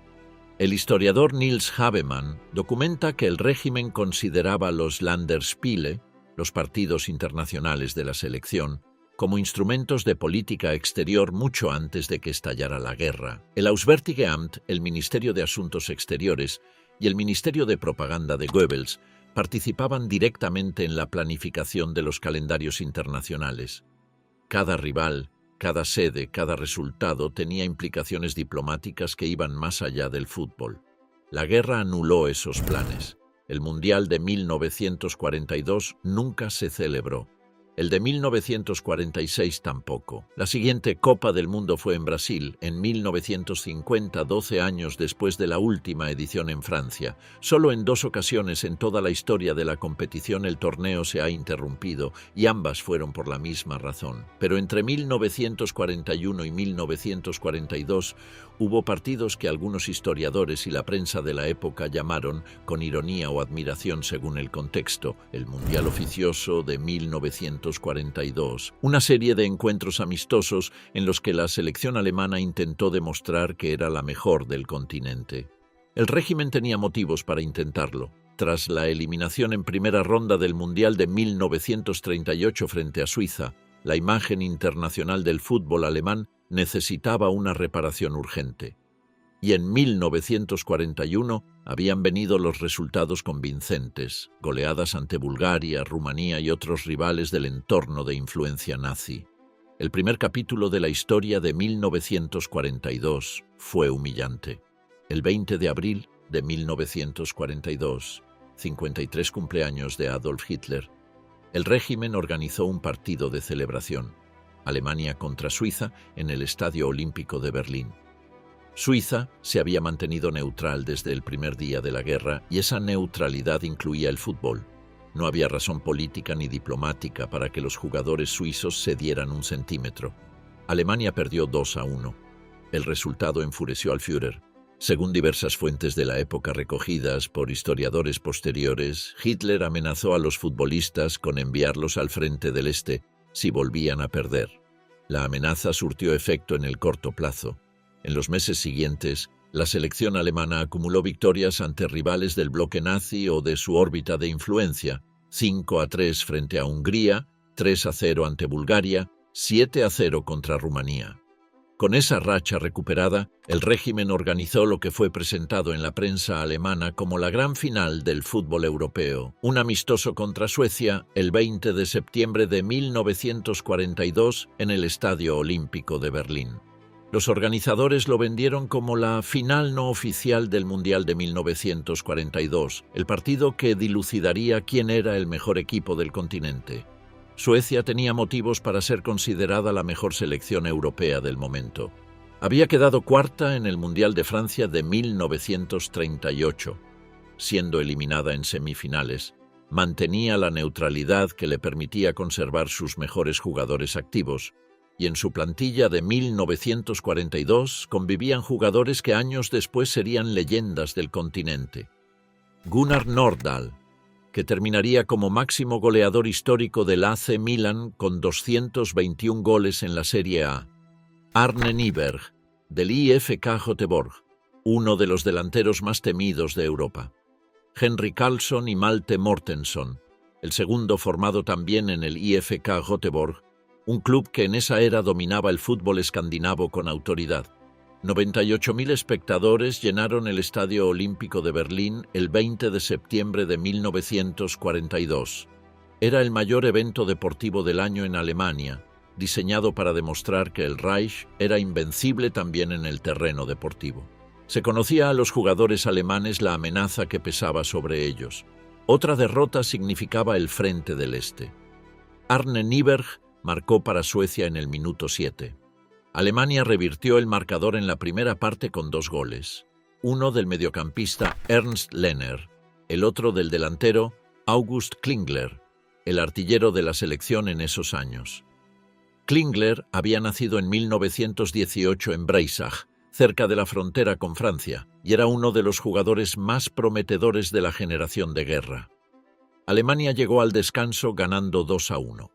[SPEAKER 1] El historiador Niels Habemann documenta que el régimen consideraba los Länderspiele, los partidos internacionales de la selección, como instrumentos de política exterior mucho antes de que estallara la guerra. El Auswärtige Amt, el Ministerio de Asuntos Exteriores y el Ministerio de Propaganda de Goebbels participaban directamente en la planificación de los calendarios internacionales. Cada rival, cada sede, cada resultado tenía implicaciones diplomáticas que iban más allá del fútbol. La guerra anuló esos planes. El Mundial de 1942 nunca se celebró. El de 1946 tampoco. La siguiente Copa del Mundo fue en Brasil, en 1950, 12 años después de la última edición en Francia. Solo en 2 ocasiones en toda la historia de la competición el torneo se ha interrumpido, y ambas fueron por la misma razón. Pero entre 1941 y 1942 hubo partidos que algunos historiadores y la prensa de la época llamaron, con ironía o admiración según el contexto, el Mundial Oficioso de 1942, una serie de encuentros amistosos en los que la selección alemana intentó demostrar que era la mejor del continente. El régimen tenía motivos para intentarlo. Tras la eliminación en primera ronda del Mundial de 1938 frente a Suiza, la imagen internacional del fútbol alemán necesitaba una reparación urgente. Y en 1941 habían venido los resultados convincentes, goleadas ante Bulgaria, Rumanía y otros rivales del entorno de influencia nazi. El primer capítulo de la historia de 1942 fue humillante. El 20 de abril de 1942, 53 cumpleaños de Adolf Hitler, el régimen organizó un partido de celebración. Alemania contra Suiza en el Estadio Olímpico de Berlín. Suiza se había mantenido neutral desde el primer día de la guerra y esa neutralidad incluía el fútbol. No había razón política ni diplomática para que los jugadores suizos cedieran un centímetro. Alemania perdió 2-1. El resultado enfureció al Führer. Según diversas fuentes de la época recogidas por historiadores posteriores, Hitler amenazó a los futbolistas con enviarlos al frente del Este si volvían a perder. La amenaza surtió efecto en el corto plazo. En los meses siguientes, la selección alemana acumuló victorias ante rivales del bloque nazi o de su órbita de influencia: 5-3 frente a Hungría, 3-0 ante Bulgaria, 7-0 contra Rumanía. Con esa racha recuperada, el régimen organizó lo que fue presentado en la prensa alemana como la gran final del fútbol europeo, un amistoso contra Suecia el 20 de septiembre de 1942 en el Estadio Olímpico de Berlín. Los organizadores lo vendieron como la final no oficial del Mundial de 1942, el partido que dilucidaría quién era el mejor equipo del continente. Suecia tenía motivos para ser considerada la mejor selección europea del momento. Había quedado cuarta en el Mundial de Francia de 1938. Siendo eliminada en semifinales, mantenía la neutralidad que le permitía conservar sus mejores jugadores activos, y en su plantilla de 1942 convivían jugadores que años después serían leyendas del continente. Gunnar Nordahl, que terminaría como máximo goleador histórico del AC Milan con 221 goles en la Serie A. Arne Nyberg, del IFK Göteborg, uno de los delanteros más temidos de Europa. Henry Karlsson y Malte Mortensen, el segundo formado también en el IFK Göteborg, un club que en esa era dominaba el fútbol escandinavo con autoridad. 98.000 espectadores llenaron el Estadio Olímpico de Berlín el 20 de septiembre de 1942. Era el mayor evento deportivo del año en Alemania, diseñado para demostrar que el Reich era invencible también en el terreno deportivo. Se conocía a los jugadores alemanes la amenaza que pesaba sobre ellos. Otra derrota significaba el Frente del Este. Arne Nyberg marcó para Suecia en el minuto 7. Alemania revirtió el marcador en la primera parte con 2 goles. Uno del mediocampista Ernst Lehner, el otro del delantero August Klingler, el artillero de la selección en esos años. Klingler había nacido en 1918 en Breisach, cerca de la frontera con Francia, y era uno de los jugadores más prometedores de la generación de guerra. Alemania llegó al descanso ganando 2-1.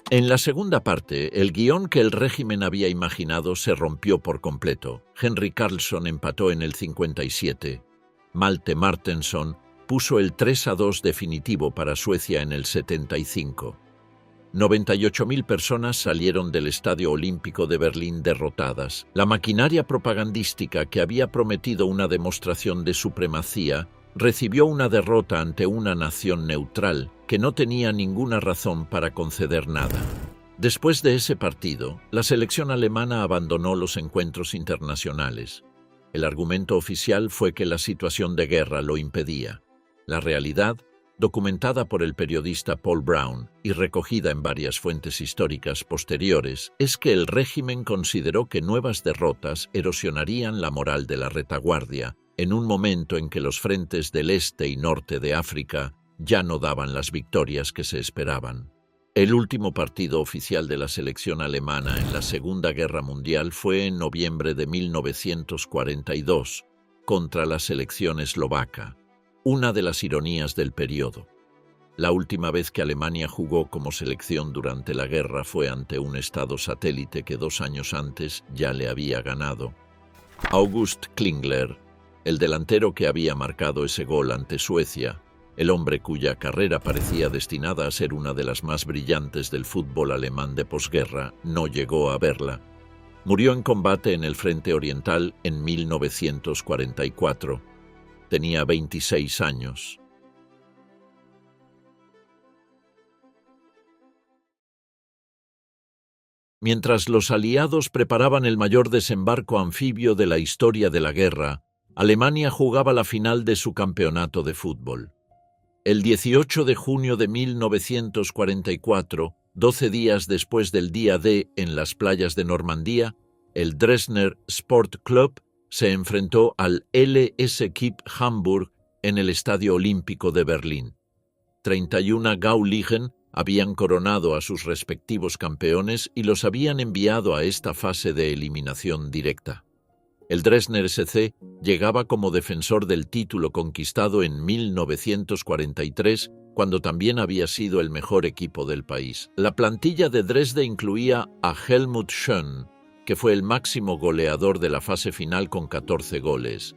[SPEAKER 1] En la segunda parte, el guión que el régimen había imaginado se rompió por completo. Henry Karlsson empató en el 57. Malte Mortensen puso el 3-2 definitivo para Suecia en el 75. 98.000 personas salieron del Estadio Olímpico de Berlín derrotadas. La maquinaria propagandística que había prometido una demostración de supremacía recibió una derrota ante una nación neutral que no tenía ninguna razón para conceder nada. Después de ese partido, la selección alemana abandonó los encuentros internacionales. El argumento oficial fue que la situación de guerra lo impedía. La realidad, documentada por el periodista Paul Brown y recogida en varias fuentes históricas posteriores, es que el régimen consideró que nuevas derrotas erosionarían la moral de la retaguardia, en un momento en que los frentes del este y norte de África ya no daban las victorias que se esperaban. El último partido oficial de la selección alemana en la Segunda Guerra Mundial fue en noviembre de 1942, contra la selección eslovaca, una de las ironías del periodo. La última vez que Alemania jugó como selección durante la guerra fue ante un estado satélite que 2 años antes ya le había ganado. August Klingler, el delantero que había marcado ese gol ante Suecia, el hombre cuya carrera parecía destinada a ser una de las más brillantes del fútbol alemán de posguerra, no llegó a verla. Murió en combate en el Frente Oriental en 1944. Tenía 26 años. Mientras los aliados preparaban el mayor desembarco anfibio de la historia de la guerra, Alemania jugaba la final de su campeonato de fútbol. El 18 de junio de 1944, 12 días después del día D en las playas de Normandía, el Dresdner Sport Club se enfrentó al LS Kip Hamburg en el Estadio Olímpico de Berlín. 31 Gauligen habían coronado a sus respectivos campeones y los habían enviado a esta fase de eliminación directa. El Dresdner SC llegaba como defensor del título conquistado en 1943, cuando también había sido el mejor equipo del país. La plantilla de Dresde incluía a Helmut Schön, que fue el máximo goleador de la fase final con 14 goles.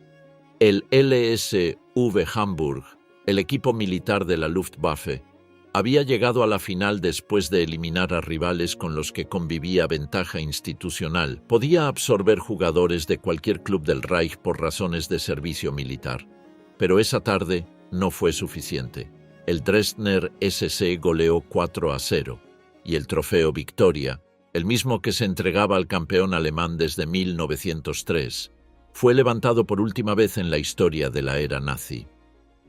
[SPEAKER 1] El LSV Hamburg, el equipo militar de la Luftwaffe, había llegado a la final después de eliminar a rivales con los que convivía ventaja institucional. Podía absorber jugadores de cualquier club del Reich por razones de servicio militar. Pero esa tarde no fue suficiente. El Dresdner SC goleó 4-0, y el trofeo Victoria, el mismo que se entregaba al campeón alemán desde 1903, fue levantado por última vez en la historia de la era nazi.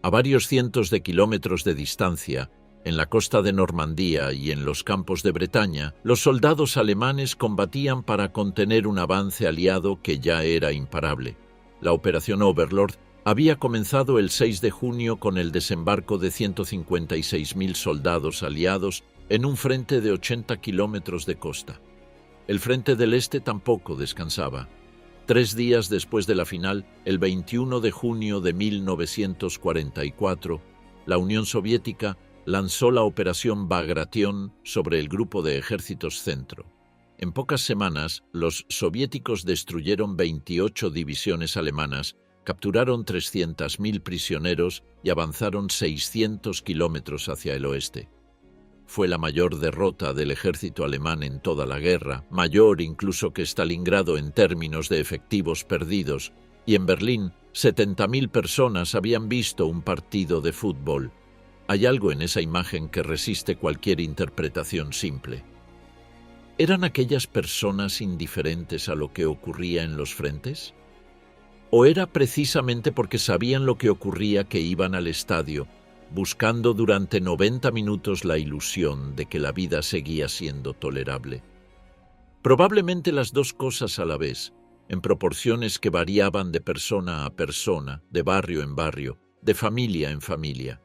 [SPEAKER 1] A varios cientos de kilómetros de distancia, en la costa de Normandía y en los campos de Bretaña, los soldados alemanes combatían para contener un avance aliado que ya era imparable. La Operación Overlord había comenzado el 6 de junio con el desembarco de 156.000 soldados aliados en un frente de 80 kilómetros de costa. El Frente del Este tampoco descansaba. 3 días después de la final, el 21 de junio de 1944, la Unión Soviética lanzó la Operación Bagration sobre el grupo de ejércitos centro. En pocas semanas, los soviéticos destruyeron 28 divisiones alemanas, capturaron 300.000 prisioneros y avanzaron 600 kilómetros hacia el oeste. Fue la mayor derrota del ejército alemán en toda la guerra, mayor incluso que Stalingrado en términos de efectivos perdidos, y en Berlín 70.000 personas habían visto un partido de fútbol. Hay algo en esa imagen que resiste cualquier interpretación simple. ¿Eran aquellas personas indiferentes a lo que ocurría en los frentes? ¿O era precisamente porque sabían lo que ocurría que iban al estadio, buscando durante 90 minutos la ilusión de que la vida seguía siendo tolerable? Probablemente las dos cosas a la vez, en proporciones que variaban de persona a persona, de barrio en barrio, de familia en familia.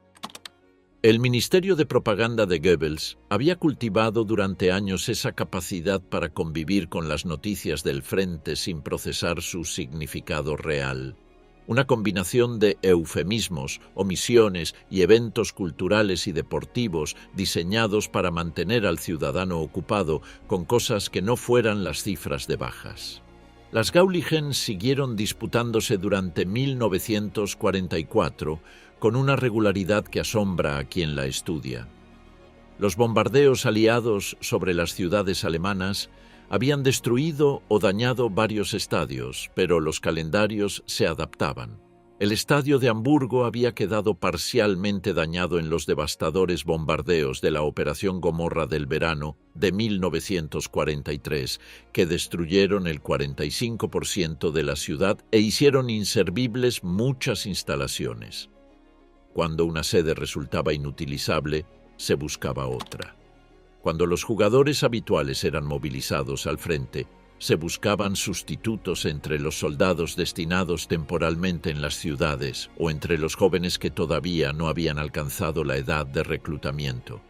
[SPEAKER 1] El Ministerio de Propaganda de Goebbels había cultivado durante años esa capacidad para convivir con las noticias del frente sin procesar su significado real. Una combinación de eufemismos, omisiones y eventos culturales y deportivos diseñados para mantener al ciudadano ocupado con cosas que no fueran las cifras de bajas. Las Gauligen siguieron disputándose durante 1944 con una regularidad que asombra a quien la estudia. Los bombardeos aliados sobre las ciudades alemanas habían destruido o dañado varios estadios, pero los calendarios se adaptaban. El estadio de Hamburgo había quedado parcialmente dañado en los devastadores bombardeos de la Operación Gomorra del verano de 1943, que destruyeron el 45% de la ciudad e hicieron inservibles muchas instalaciones. Cuando una sede resultaba inutilizable, se buscaba otra. Cuando los jugadores habituales eran movilizados al frente, se buscaban sustitutos entre los soldados destinados temporalmente en las ciudades o entre los jóvenes que todavía no habían alcanzado la edad de reclutamiento.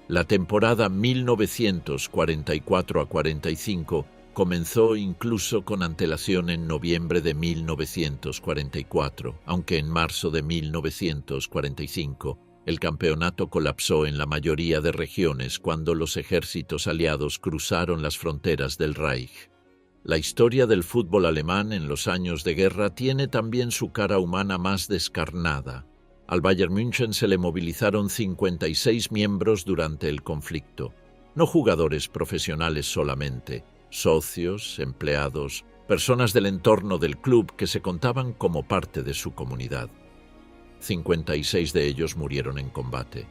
[SPEAKER 1] La temporada 1944-45 comenzó incluso con antelación en noviembre de 1944, aunque en marzo de 1945 el campeonato colapsó en la mayoría de regiones cuando los ejércitos aliados cruzaron las fronteras del Reich. La historia del fútbol alemán en los años de guerra tiene también su cara humana más descarnada. Al Bayern München se le movilizaron 56 miembros durante el conflicto, no jugadores profesionales solamente, socios, empleados, personas del entorno del club que se contaban como parte de su comunidad. 56 de ellos murieron en combate.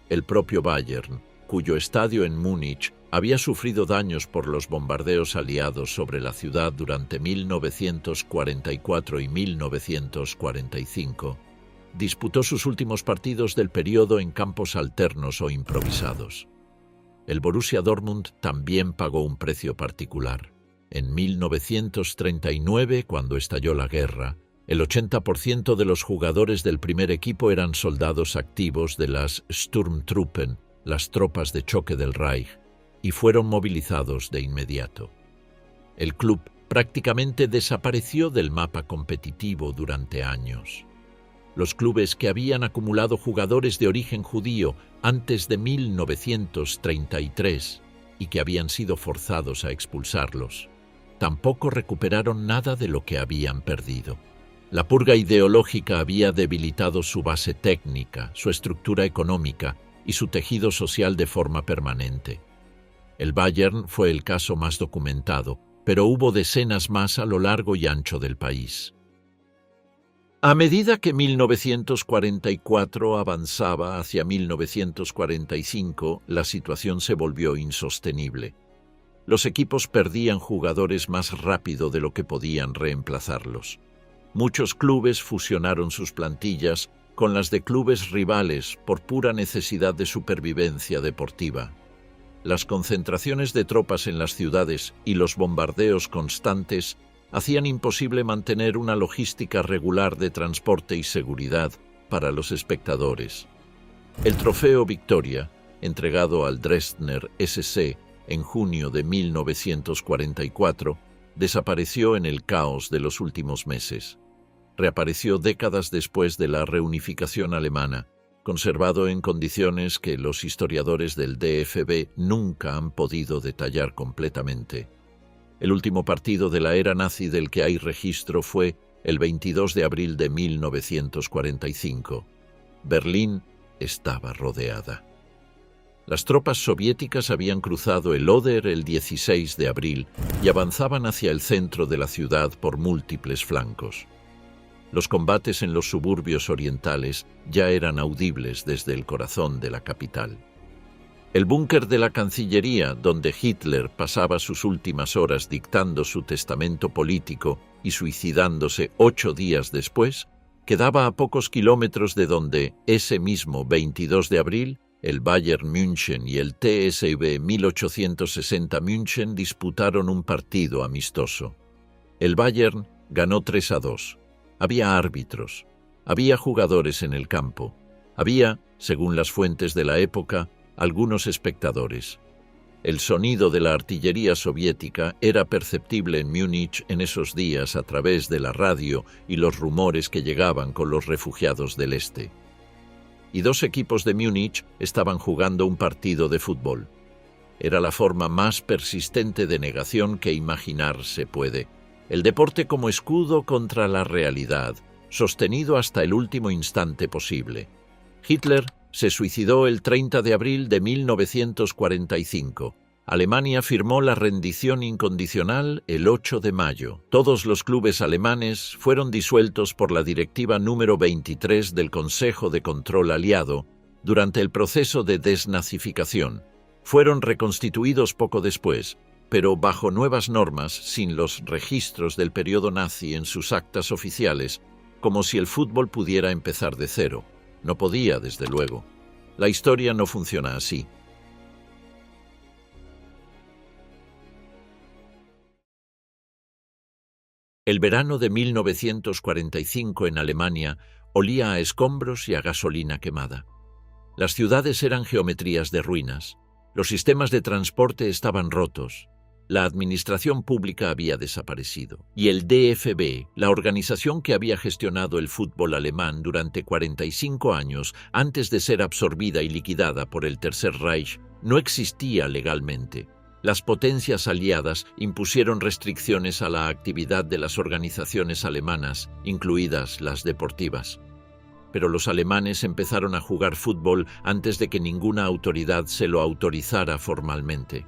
[SPEAKER 1] El propio Bayern, cuyo estadio en Múnich había sufrido daños por los bombardeos aliados sobre la ciudad durante 1944 y 1945, disputó sus últimos partidos del periodo en campos alternos o improvisados. El Borussia Dortmund también pagó un precio particular. En 1939, cuando estalló la guerra, el 80% de los jugadores del primer equipo eran soldados activos de las Sturmtruppen, las tropas de choque del Reich, y fueron movilizados de inmediato. El club prácticamente desapareció del mapa competitivo durante años. Los clubes que habían acumulado jugadores de origen judío antes de 1933 y que habían sido forzados a expulsarlos, tampoco recuperaron nada de lo que habían perdido. La purga ideológica había debilitado su base técnica, su estructura económica y su tejido social de forma permanente. El Bayern fue el caso más documentado, pero hubo decenas más a lo largo y ancho del país. A medida que 1944 avanzaba hacia 1945, la situación se volvió insostenible. Los equipos perdían jugadores más rápido de lo que podían reemplazarlos. Muchos clubes fusionaron sus plantillas con las de clubes rivales por pura necesidad de supervivencia deportiva. Las concentraciones de tropas en las ciudades y los bombardeos constantes hacían imposible mantener una logística regular de transporte y seguridad para los espectadores. El trofeo Victoria, entregado al Dresdner SC, en junio de 1944, desapareció en el caos de los últimos meses. Reapareció décadas después de la reunificación alemana, conservado en condiciones que los historiadores del DFB nunca han podido detallar completamente. El último partido de la era nazi del que hay registro fue el 22 de abril de 1945. Berlín estaba rodeada. Las tropas soviéticas habían cruzado el Oder el 16 de abril y avanzaban hacia el centro de la ciudad por múltiples flancos. Los combates en los suburbios orientales ya eran audibles desde el corazón de la capital. El búnker de la Cancillería, donde Hitler pasaba sus últimas horas dictando su testamento político y suicidándose 8 días después, quedaba a pocos kilómetros de donde, ese mismo 22 de abril, el Bayern München y el TSV 1860 München disputaron un partido amistoso. El Bayern ganó 3-2. Había árbitros, había jugadores en el campo, había, según las fuentes de la época, algunos espectadores. El sonido de la artillería soviética era perceptible en Múnich en esos días a través de la radio y los rumores que llegaban con los refugiados del este. Y 2 equipos de Múnich estaban jugando un partido de fútbol. Era la forma más persistente de negación que imaginar se puede. El deporte como escudo contra la realidad, sostenido hasta el último instante posible. Hitler se suicidó el 30 de abril de 1945. Alemania firmó la rendición incondicional el 8 de mayo. Todos los clubes alemanes fueron disueltos por la Directiva número 23 del Consejo de Control Aliado durante el proceso de desnazificación. Fueron reconstituidos poco después, pero bajo nuevas normas, sin los registros del periodo nazi en sus actas oficiales, como si el fútbol pudiera empezar de cero. No podía, desde luego. La historia no funciona así. El verano de 1945 en Alemania olía a escombros y a gasolina quemada. Las ciudades eran geometrías de ruinas. Los sistemas de transporte estaban rotos. La administración pública había desaparecido. Y el DFB, la organización que había gestionado el fútbol alemán durante 45 años antes de ser absorbida y liquidada por el Tercer Reich, no existía legalmente. Las potencias aliadas impusieron restricciones a la actividad de las organizaciones alemanas, incluidas las deportivas. Pero los alemanes empezaron a jugar fútbol antes de que ninguna autoridad se lo autorizara formalmente.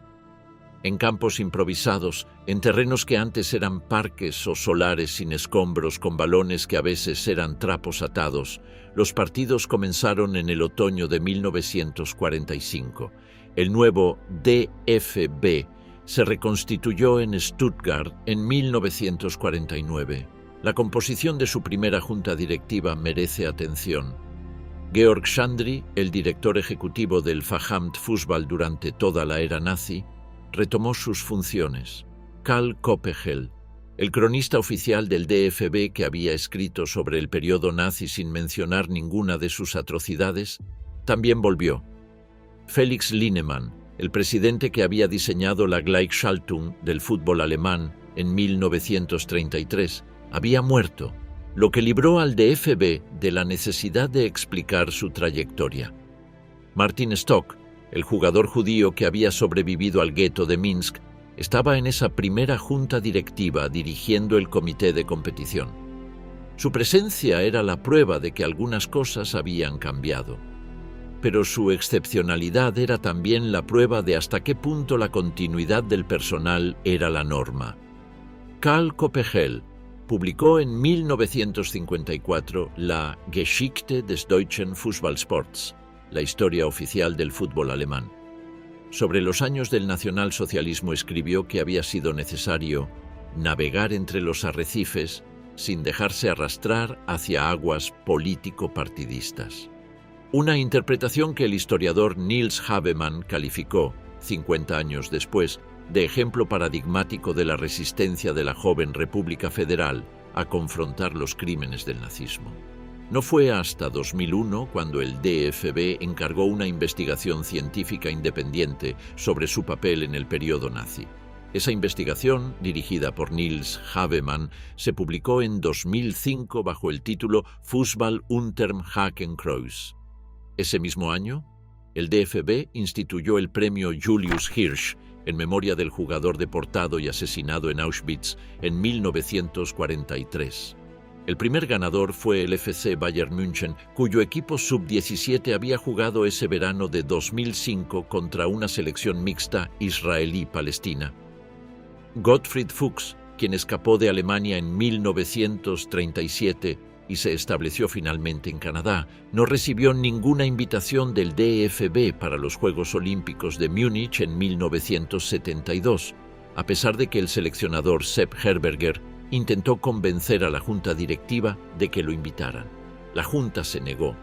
[SPEAKER 1] En campos improvisados, en terrenos que antes eran parques o solares sin escombros con balones que a veces eran trapos atados, los partidos comenzaron en el otoño de 1945. El nuevo DFB se reconstituyó en Stuttgart en 1949. La composición de su primera junta directiva merece atención. Georg Schandry, el director ejecutivo del Verbandsverband Fußball durante toda la era nazi, retomó sus funciones. Karl Koppegel, el cronista oficial del DFB que había escrito sobre el periodo nazi sin mencionar ninguna de sus atrocidades, también volvió. Felix Linemann, el presidente que había diseñado la Gleichschaltung del fútbol alemán en 1933, había muerto, lo que libró al DFB de la necesidad de explicar su trayectoria. Martin Stock, el jugador judío que había sobrevivido al gueto de Minsk, estaba en esa primera junta directiva dirigiendo el comité de competición. Su presencia era la prueba de que algunas cosas habían cambiado. Pero su excepcionalidad era también la prueba de hasta qué punto la continuidad del personal era la norma. Karl Koppegel publicó en 1954 la Geschichte des deutschen Fußballsports, la historia oficial del fútbol alemán. Sobre los años del nacionalsocialismo escribió que había sido necesario navegar entre los arrecifes sin dejarse arrastrar hacia aguas político-partidistas. Una interpretación que el historiador Niels Havemann calificó, 50 años después, de ejemplo paradigmático de la resistencia de la joven República Federal a confrontar los crímenes del nazismo. No fue hasta 2001 cuando el DFB encargó una investigación científica independiente sobre su papel en el periodo nazi. Esa investigación, dirigida por Nils Havemann, se publicó en 2005 bajo el título Fußball unterm Hakenkreuz. Ese mismo año, el DFB instituyó el premio Julius Hirsch en memoria del jugador deportado y asesinado en Auschwitz en 1943. El primer ganador fue el FC Bayern München, cuyo equipo sub-17 había jugado ese verano de 2005 contra una selección mixta israelí-palestina. Gottfried Fuchs, quien escapó de Alemania en 1937 y se estableció finalmente en Canadá, no recibió ninguna invitación del DFB para los Juegos Olímpicos de Múnich en 1972, a pesar de que el seleccionador Sepp Herberger intentó convencer a la junta directiva de que lo invitaran. La junta se negó.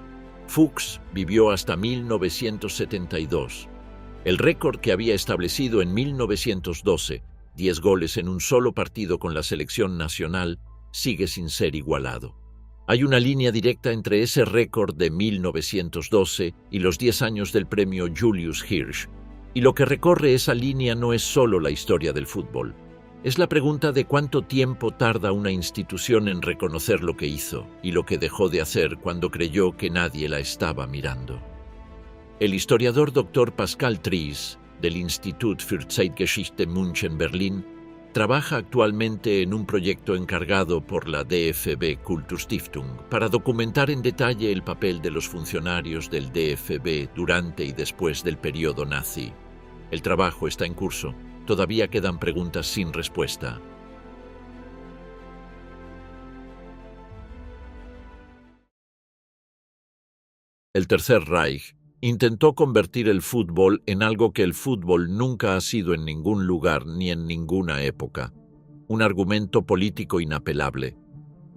[SPEAKER 1] Fuchs vivió hasta 1972. El récord que había establecido en 1912, 10 goles en un solo partido con la selección nacional, sigue sin ser igualado. Hay una línea directa entre ese récord de 1912 y los 10 años del premio Julius Hirsch. Y lo que recorre esa línea no es solo la historia del fútbol. Es la pregunta de cuánto tiempo tarda una institución en reconocer lo que hizo y lo que dejó de hacer cuando creyó que nadie la estaba mirando. El historiador Dr. Pascal Tries, del Institut für Zeitgeschichte München-Berlin, trabaja actualmente en un proyecto encargado por la DFB Kulturstiftung para documentar en detalle el papel de los funcionarios del DFB durante y después del periodo nazi. El trabajo está en curso. Todavía quedan preguntas sin respuesta. El Tercer Reich intentó convertir el fútbol en algo que el fútbol nunca ha sido en ningún lugar ni en ninguna época. Un argumento político inapelable.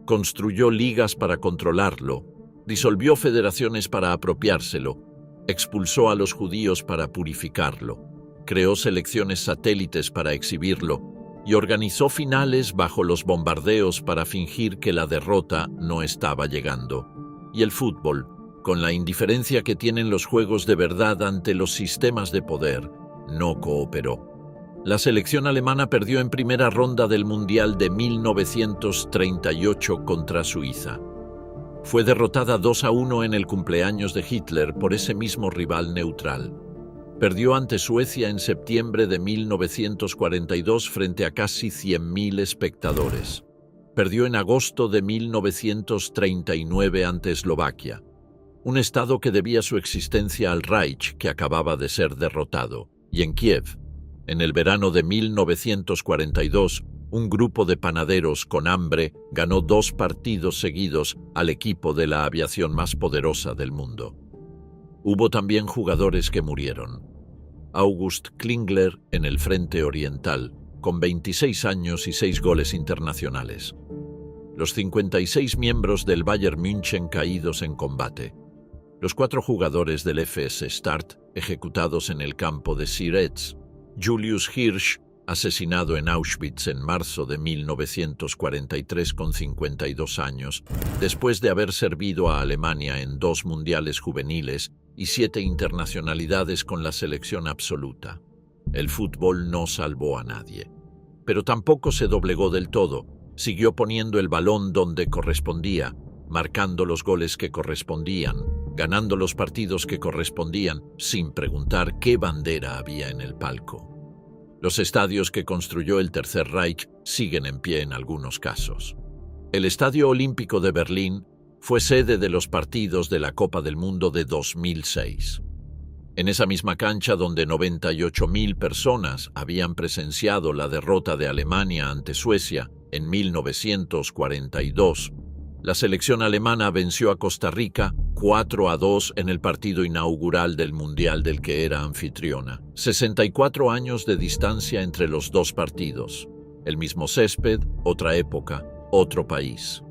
[SPEAKER 1] Construyó ligas para controlarlo, disolvió federaciones para apropiárselo, expulsó a los judíos para purificarlo. Creó selecciones satélites para exhibirlo y organizó finales bajo los bombardeos para fingir que la derrota no estaba llegando. Y el fútbol, con la indiferencia que tienen los juegos de verdad ante los sistemas de poder, no cooperó. La selección alemana perdió en primera ronda del Mundial de 1938 contra Suiza. Fue derrotada 2-1 en el cumpleaños de Hitler por ese mismo rival neutral. Perdió ante Suecia en septiembre de 1942 frente a casi 100.000 espectadores. Perdió en agosto de 1939 ante Eslovaquia, un estado que debía su existencia al Reich que acababa de ser derrotado. Y en Kiev, en el verano de 1942, un grupo de panaderos con hambre ganó 2 partidos seguidos al equipo de la aviación más poderosa del mundo. Hubo también jugadores que murieron. August Klingler en el Frente Oriental, con 26 años y 6 goles internacionales. Los 56 miembros del Bayern München caídos en combate. Los 4 jugadores del FS Start ejecutados en el campo de Sieretz. Julius Hirsch, asesinado en Auschwitz en marzo de 1943 con 52 años, después de haber servido a Alemania en 2 mundiales juveniles y 7 internacionalidades con la selección absoluta. El fútbol no salvó a nadie, pero tampoco se doblegó del todo. Siguió poniendo el balón donde correspondía, marcando los goles que correspondían, ganando los partidos que correspondían, sin preguntar qué bandera había en el palco. Los estadios que construyó el Tercer Reich siguen en pie en algunos casos. El Estadio Olímpico de Berlín fue sede de los partidos de la Copa del Mundo de 2006. En esa misma cancha donde 98.000 personas habían presenciado la derrota de Alemania ante Suecia en 1942, la selección alemana venció a Costa Rica 4-2 en el partido inaugural del Mundial del que era anfitriona. 64 años de distancia entre los 2 partidos. El mismo césped, otra época, otro país.